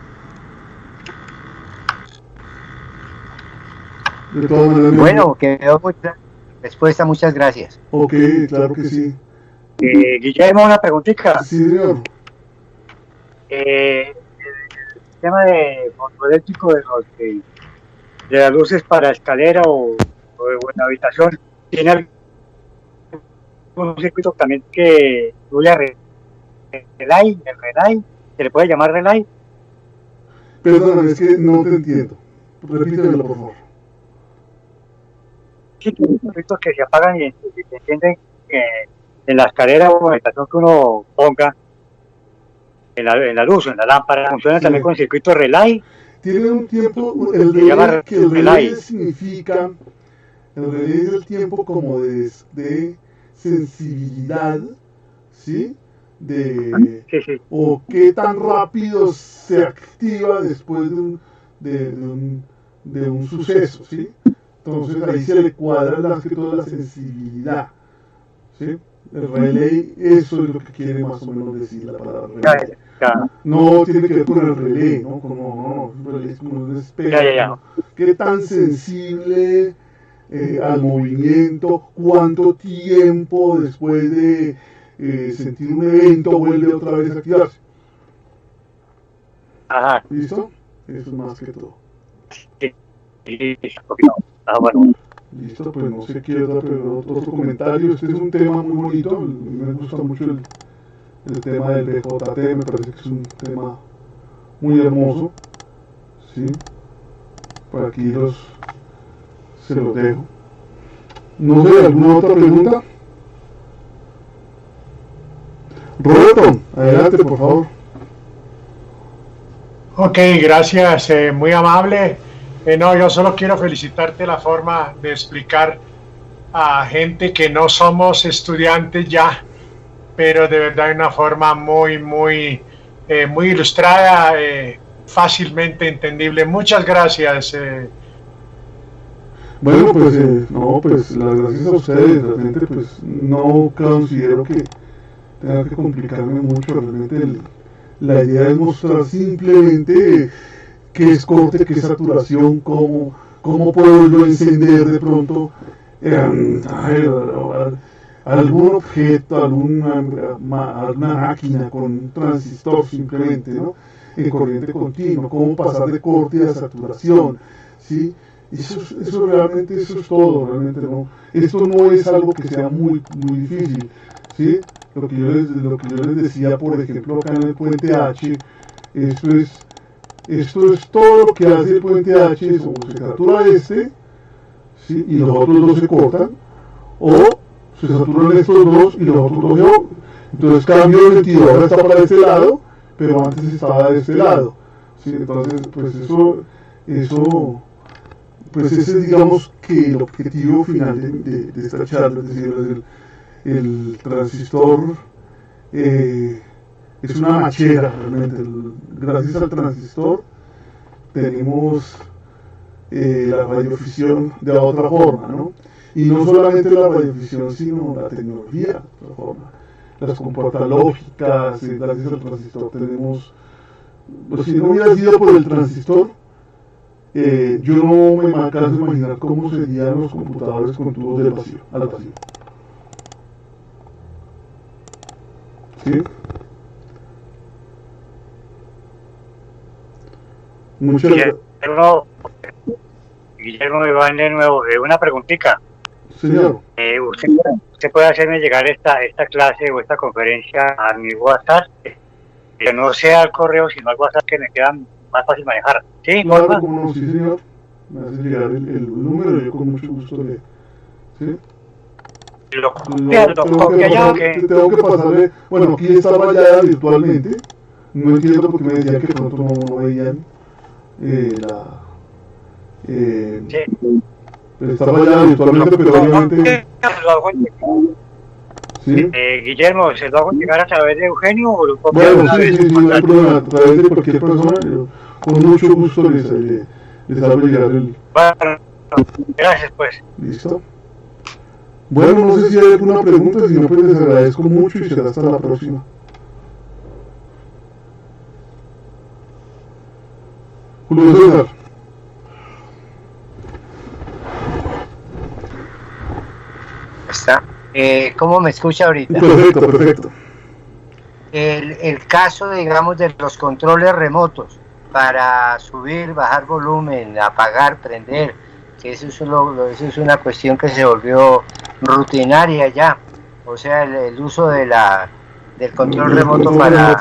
De todas maneras, bueno, quedó muy clara la respuesta, muchas gracias. Ok, claro que sí. Guillermo, una preguntita. Sí, señor. El tema de fotoeléctrico de las luces para escalera o en habitación, ¿tiene algún circuito también que incluye relay? ¿El relay? ¿Se le puede llamar relay? Perdóname, es que no te entiendo. Repítemelo, por favor. Sí, circuitos que se apagan y se encienden en la escalera o en la habitación que uno ponga en la luz, en la lámpara. ¿Funciona también con el circuito relay? tiene un tiempo, el relé significa, el relé es el tiempo como de sensibilidad, ¿sí? O qué tan rápido se activa después de un suceso, ¿sí? Entonces ahí se le cuadra más que todo la sensibilidad, ¿sí? El relay, eso es lo que quiere más o menos decir la palabra relay. No tiene que ver con el relé, ¿no? El relé es como un espejo, ¿no? ¿Qué tan sensible al movimiento? ¿Cuánto tiempo después de sentir un evento vuelve otra vez a activarse? Ajá. ¿Listo? Eso es más que todo. Bueno. Listo, pues no sé qué otro comentario. Este es un tema muy bonito. Me gusta mucho el tema del BJT. Me parece que es un tema muy hermoso. ¿Sí? Por aquí se los dejo. No sé, ¿alguna otra pregunta? Roberto, adelante, por favor. Ok, gracias, muy amable. No, yo solo quiero felicitarte la forma de explicar a gente que no somos estudiantes ya, pero de verdad de una forma muy ilustrada, fácilmente entendible. Muchas gracias. Bueno, pues las gracias a ustedes. Realmente, pues no considero que tenga que complicarme mucho. Realmente la idea es mostrar simplemente qué es corte, qué es saturación, cómo puedo yo encender de pronto algún objeto, alguna máquina con un transistor simplemente, ¿no? En corriente continua, cómo pasar de corte a saturación, ¿sí? Eso realmente, eso es todo, realmente no. Esto no es algo que sea muy difícil, ¿sí? Lo que yo les decía, por ejemplo, acá en el puente H, esto es todo lo que hace el puente H, es o se satura ¿sí? Y los otros dos se cortan, o se saturan estos dos y los otros dos se. Entonces cambio de sentido, ahora está para este lado, pero antes estaba de este lado, ¿sí? Entonces, pues pues ese es, digamos, que el objetivo final de esta charla, es decir, el transistor es una machera realmente. Gracias al transistor tenemos la radiofisión de otra forma, ¿no? Y no solamente la radiofisión, sino la tecnología de otra forma. Las compuertas lógicas, gracias al transistor tenemos. Pues si no hubiera sido por el transistor, yo no me alcanzo a imaginar cómo serían los computadores con tubos del vacío, al vacío. ¿Sí? Muchas gracias. Guillermo Iván, de nuevo, una preguntita. Señor. ¿Usted puede hacerme llegar esta clase o esta conferencia a mi WhatsApp? Que no sea al correo, sino al WhatsApp, que me queda más fácil manejar. ¿Sí? Claro, como no, sí, señor. Me hace llegar el número y yo con mucho gusto le. ¿Sí? Tengo que pasarle. Bueno, aquí estaba ya virtualmente. No entiendo por qué me decían que pronto no veían estaba ya virtualmente, pero obviamente. ¿Sí? Guillermo, ¿se lo hago llegar a través de Eugenio o lo puedo? Bueno, sí, no hay problema. A través de cualquier persona, yo con mucho gusto les hago llegar el. Bueno, gracias, pues. Listo. Bueno, no sé si hay alguna pregunta, si no, pues les agradezco mucho y será hasta la próxima. Julio César. Está. ¿Cómo me escucha ahorita? Perfecto. El caso, digamos, de los controles remotos para subir, bajar volumen, apagar, prender, que eso es una cuestión que se volvió rutinaria ya. O sea, el uso del control remoto para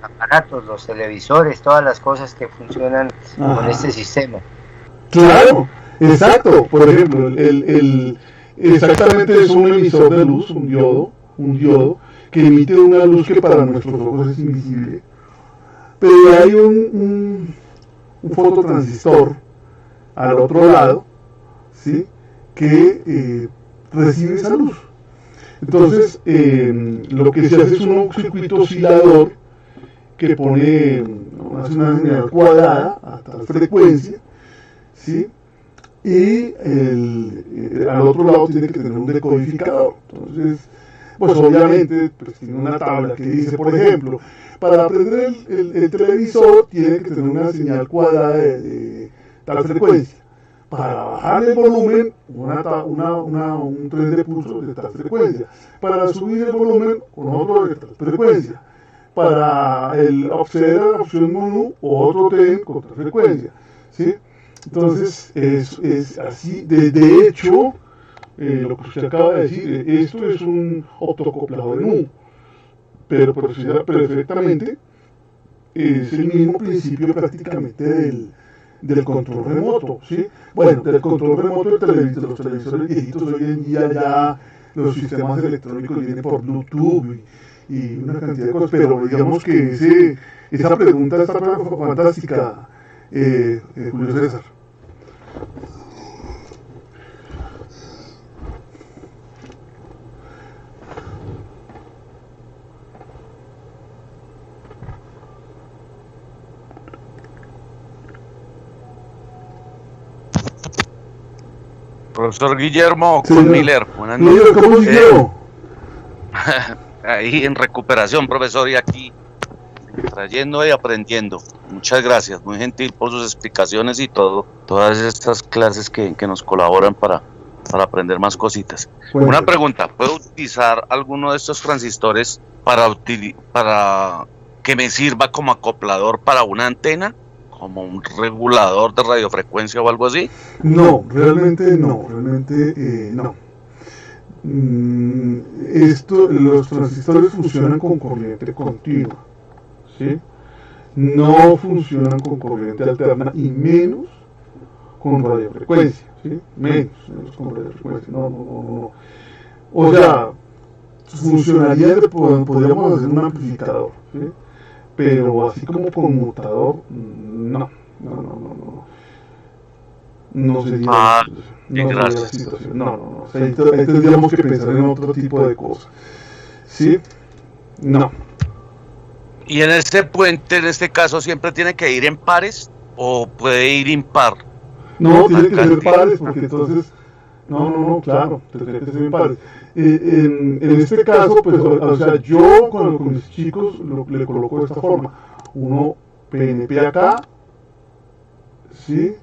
aparatos, los televisores, todas las cosas que funcionan con este sistema. Claro, exacto. Por ejemplo, exactamente es un emisor de luz, un diodo, que emite una luz que para nuestros ojos es invisible. Pero hay un fototransistor al otro lado, ¿sí? Que recibe esa luz. Entonces, lo que se hace es un circuito oscilador que pone una señal cuadrada a tal frecuencia, ¿sí? Y al otro lado tiene que tener un decodificador. Entonces, pues obviamente pues, tiene una tabla que dice, por ejemplo, para prender el televisor tiene que tener una señal cuadrada de tal frecuencia. Para bajar el volumen, un tren de pulso de tal frecuencia. Para subir el volumen, con otro de tal frecuencia. Para acceder a la opción menú, otro tren con tal frecuencia. ¿Sí? Entonces, es así. De hecho, lo que usted acaba de decir, esto es un optocoplador en U. Pero funciona perfectamente. Es el mismo principio prácticamente del control remoto, ¿sí? Bueno, del control remoto de los televisores viejitos, hoy en día ya los sistemas electrónicos vienen por Bluetooth y una cantidad de cosas, pero digamos que esa pregunta está fantástica, Julio César. Profesor Guillermo Sí, Miller, buenas noches. ¿Cómo siguió? Ahí en recuperación, profesor, y aquí trayendo y aprendiendo. Muchas gracias, muy gentil por sus explicaciones y todas estas clases que nos colaboran para aprender más cositas. Bueno. Una pregunta, ¿puedo utilizar alguno de estos transistores para que me sirva como acoplador para una antena? ¿Como un regulador de radiofrecuencia o algo así? No, realmente no. Los transistores funcionan con corriente continua, ¿sí? No funcionan con corriente alterna y menos con radiofrecuencia, ¿sí? Menos con radiofrecuencia, no. O sea, funcionaría, podríamos hacer un amplificador, ¿sí? Pero así como conmutador, no sería, sería la situación. No. O sea, ahí tendríamos que pensar en otro tipo de cosas. ¿Sí? No. ¿Y en este puente, en este caso, siempre tiene que ir en pares o puede ir impar? No, tiene que ser pares, porque entonces... No, claro, tendría que ser en pares. En este caso, pues, o sea, yo con mis chicos le coloco de esta forma. Uno PNP acá, ¿sí?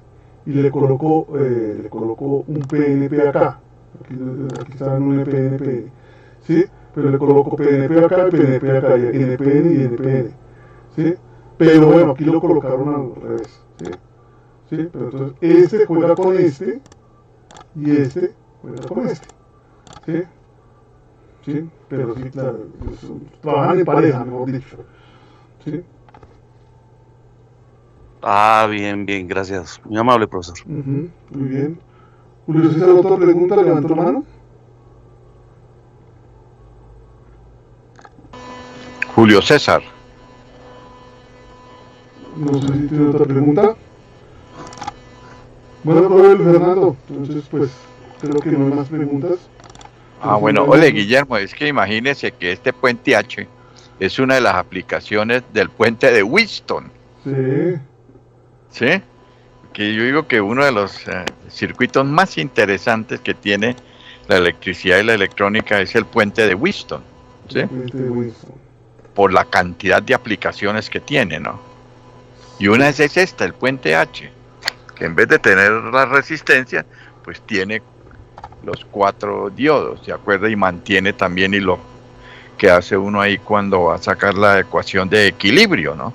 Y le coloco un PNP acá. Aquí está un PNP, ¿sí? Pero le coloco PNP acá y PNP acá, y NPN y NPN, ¿sí? Pero bueno, aquí lo colocaron al revés, ¿sí? Pero entonces este juega con este y este juega con este, ¿sí? ¿Sí? Pero sí, claro, trabajan en pareja, mejor dicho, ¿sí? Bien, gracias. Muy amable, profesor. Muy bien. Julio César, ¿otra pregunta? ¿Levantó la mano? Julio César. No sé si tiene otra pregunta. Bueno, Robert, Fernando, entonces pues creo que no hay más preguntas. Bueno, ole Guillermo, es que imagínese que este puente H es una de las aplicaciones del puente de Wheatstone. ¿Sí? Que yo digo que uno de los circuitos más interesantes que tiene la electricidad y la electrónica es el puente de Wheatstone, ¿sí? Por la cantidad de aplicaciones que tiene, ¿no? Y una es esta, el puente H, que en vez de tener la resistencia, pues tiene los 4 diodos, ¿de acuerdo? Y mantiene también y lo que hace uno ahí cuando va a sacar la ecuación de equilibrio, ¿no?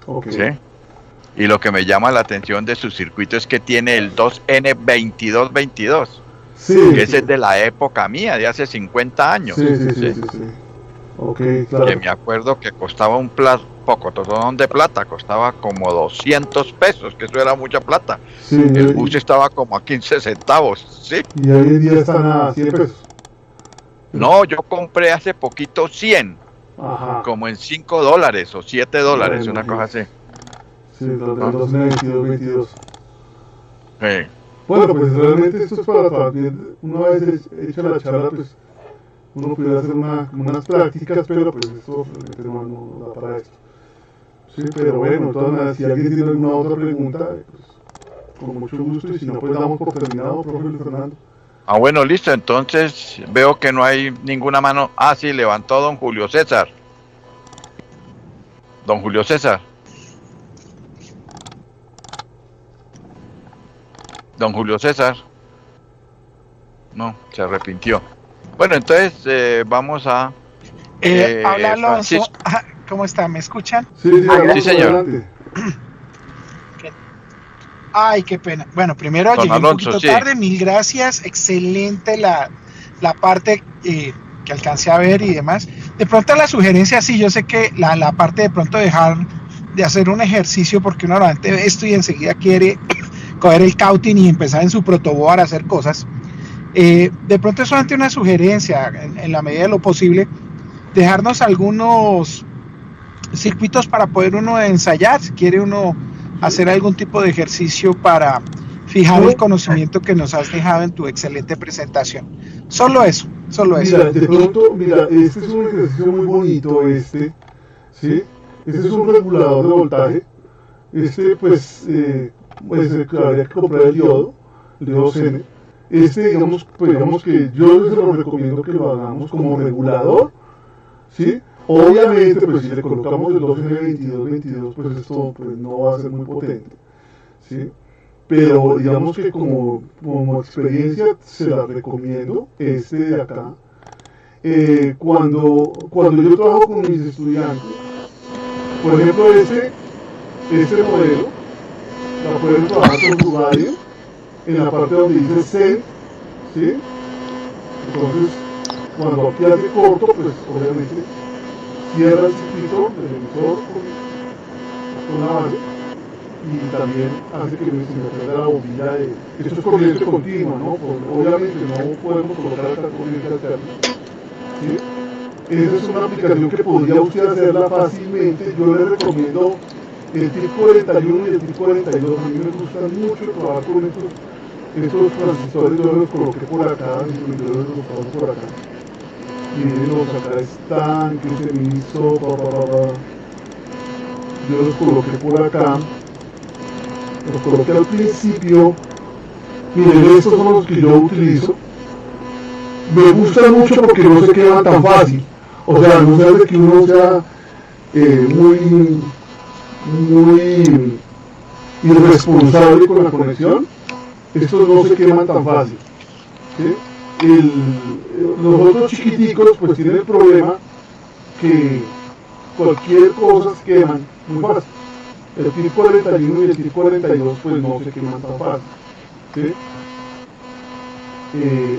Okay. ¿Sí? Y lo que me llama la atención de su circuito es que tiene el 2N2222. Sí. Que ese es de la época mía, de hace 50 años. Sí. Okay, claro. Que me acuerdo que costaba un pocotón de plata, costaba como 200 pesos, que eso era mucha plata. Sí, el bus estaba como a 15 centavos, ¿sí? Y hoy en día están a 100 pesos. No, yo compré hace poquito 100. Ajá. Como en $5 o $7, una cosa así. Sí, los del 2022. Sí. Bueno, pues realmente esto es para también, una vez hecha la charla, pues uno pudiera hacer unas prácticas, pero pues esto realmente no da para esto. Sí, pero bueno, de todas maneras, si alguien tiene alguna otra pregunta, pues con mucho gusto, y si no, pues damos por terminado, profe Luis Fernando. Ah, bueno, listo, entonces veo que no hay ninguna mano. Ah, sí, levantó don Julio César. Don Julio César. Don Julio César. No, se arrepintió. Bueno, entonces vamos a... Habla Alonso. Francisco. ¿Cómo está? ¿Me escuchan? Sí, Sí, señor. Adelante. Ay, qué pena. Bueno, primero Don llegué Alonso, un poquito sí. tarde, mil gracias. Excelente la parte que alcancé a ver y demás. De pronto la sugerencia, sí, yo sé que la parte de pronto dejar de hacer un ejercicio, porque uno normalmente ve esto y enseguida quiere coger el cautín y empezar en su protoboard a hacer cosas. De pronto es solamente una sugerencia, en la medida de lo posible, dejarnos algunos circuitos para poder uno ensayar, si quiere uno hacer algún tipo de ejercicio para fijar el conocimiento que nos has dejado en tu excelente presentación. Solo eso. Mira, de pronto, mira, este es un ejercicio muy bonito, ¿sí? Este es un regulador de voltaje. Pues habría que comprar el diodo CN. Digamos que yo se lo recomiendo que lo hagamos como regulador, ¿sí? Obviamente, pues si le colocamos el 2N22, pues esto pues, no va a ser muy potente, ¿sí? Pero digamos que como experiencia se la recomiendo, de acá. Cuando yo trabajo con mis estudiantes, por ejemplo, este modelo, la pueden trabajar con su radio, en la parte donde dice CEN, ¿sí? Entonces, cuando aquí hace corto, pues obviamente cierra el circuito del emisor con la base, y también hace que se me prenda la bombilla esto es corriente continua, ¿no? Obviamente no podemos colocar acá corriente alterna, ¿sí? Esa es una aplicación que podría usted hacerla fácilmente. Yo le recomiendo el TIP 41 y el TIP 42. A mí me gustan mucho trabajar con estos transistores. Yo los coloqué por acá, yo los coloqué por acá. Mírenlos, acá están, que se me hizo, yo los coloqué por acá. Los coloqué al principio. Miren, estos son los que yo utilizo. Me gustan mucho porque no se queman tan fácil. O sea, no se hace que uno sea muy irresponsable con la conexión. Estos no se queman tan fácil, ¿sí? Los otros chiquiticos pues tienen el problema que cualquier cosa se queman muy fácil. El TIP 41 y el TIP 42 pues no se queman tan fácil, ¿sí?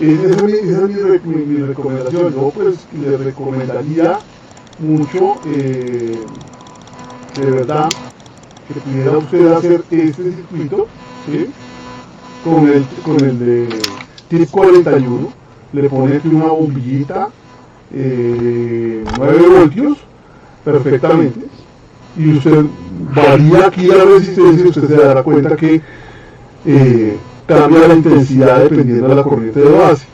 Esa es mi recomendación. Yo pues le recomendaría mucho, de verdad, que pudiera usted hacer este circuito, ¿sí? Con el de TIP 41, le pone aquí una bombillita, 9 voltios, perfectamente, y usted varía aquí la resistencia y usted se dará cuenta que cambia la intensidad dependiendo de la corriente de base.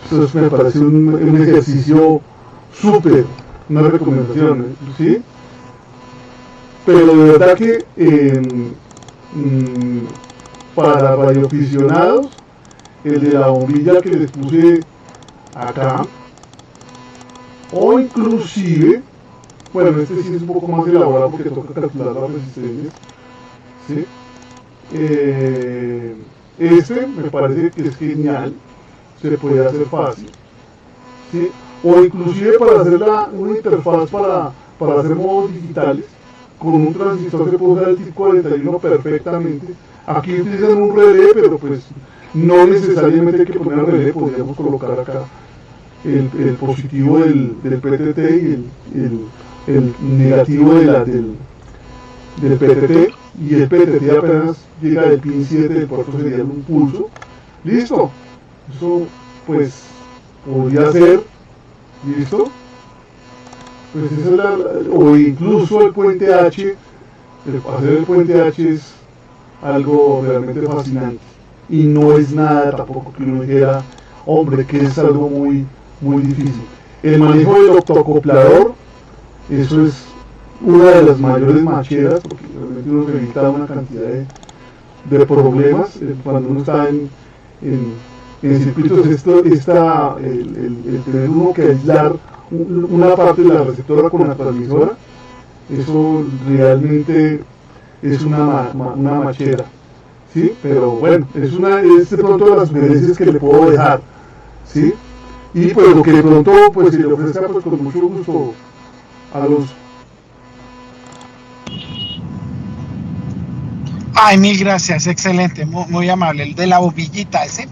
Entonces me parece un ejercicio súper, una recomendación, ¿sí? Pero de verdad que para radioaficionados, el de la bombilla que les puse acá, o inclusive, bueno, este sí es un poco más elaborado porque toca calcular las resistencias, ¿sí? Me parece que es genial, se puede hacer fácil, ¿sí? O inclusive para hacer una interfaz para hacer modos digitales, con un transistor se puede usar el TIP 41 perfectamente. Aquí utilizan un relé, pero pues no necesariamente hay que poner el relé, podríamos colocar acá el positivo del PTT y el negativo del PTT, y el PTT apenas llega del pin 7 del puerto serial un pulso. Listo, eso pues podría ser, listo, pues esa es o incluso el puente H hacer el puente H es algo realmente fascinante y no es nada tampoco que uno dijera, hombre, que es algo muy, muy difícil. El manejo del octoacoplador, eso es una de las mayores macheras, porque realmente uno se evita una cantidad de problemas cuando uno está en circuitos. El tener uno que aislar una parte de la receptora con la transmisora, eso realmente es una machera, ¿sí? Pero bueno, es de pronto de las sugerencias que le puedo dejar, ¿sí? Y pues lo que de pronto pues se le ofrezca pues con mucho gusto a los... Ay, mil gracias, excelente, muy, muy amable. El de la bombillita, ese,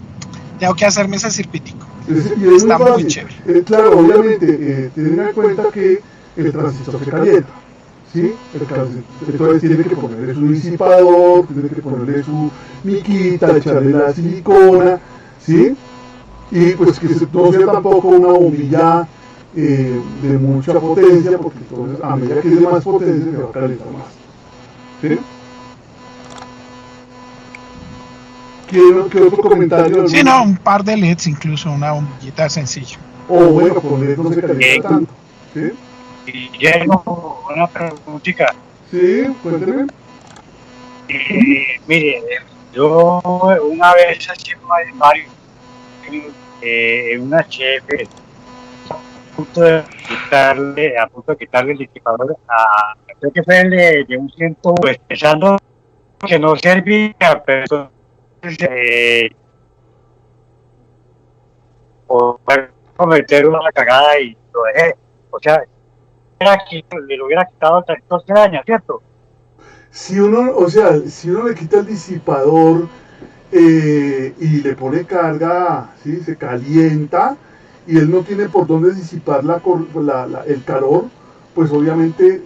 tengo que hacerme ese circuitico. Está muy chévere. Claro, obviamente, tengan en cuenta que el transistor se calienta, ¿sí? Entonces tiene que ponerle su disipador, tiene que ponerle su miquita, echarle la silicona, ¿sí? Y pues que no sea tampoco una bombilla de mucha potencia, porque entonces a medida que es de más potencia se va a calentar más, ¿sí? ¿Qué otro comentario? Sí, no, un par de LEDs, incluso una bombillita sencilla. Bueno, con LED no se calienta tanto, ¿sí? Guillermo, una preguntita. Sí, cuénteme. Mire, yo una vez hace varios en una chefe a punto de quitarle el disipador creo que fue el de un ciento, pues, pensando que no servía, pero por cometer una cagada y lo dejé. O sea, le hubiera quitado el transistor, se daña, ¿cierto? Si uno le quita el disipador y le pone carga, ¿sí? Se calienta y él no tiene por dónde disipar el calor, pues obviamente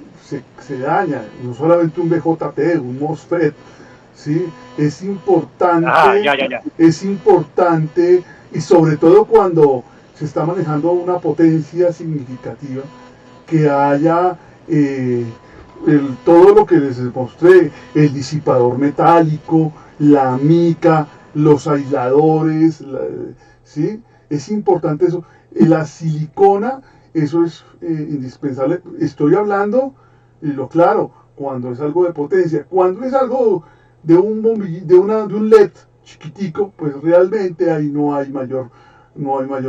se daña. No solamente un BJT, un MOSFET, ¿sí? Es importante, es importante, y sobre todo cuando se está manejando una potencia significativa, que haya todo lo que les mostré, el disipador metálico, la mica, los aisladores, ¿sí? Es importante eso. La silicona, eso es indispensable. Estoy hablando, claro, cuando es algo de potencia. Cuando es algo de un LED chiquitico, pues realmente ahí no hay mayor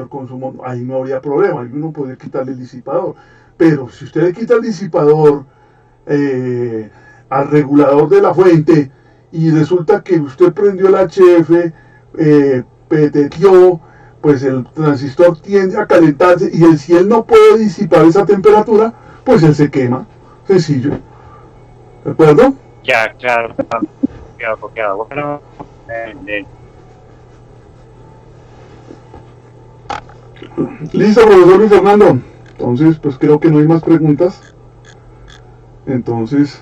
consumo, ahí no habría problema, ahí uno podría quitarle el disipador. Pero si usted le quita el disipador al regulador de la fuente y resulta que usted prendió el HF, peteteó, pues el transistor tiende a calentarse y si él no puede disipar esa temperatura, pues él se quema. Sencillo. ¿De acuerdo? Ya, claro. Bueno, Listo, profesor Luis Fernando. Entonces, pues creo que no hay más preguntas. Entonces,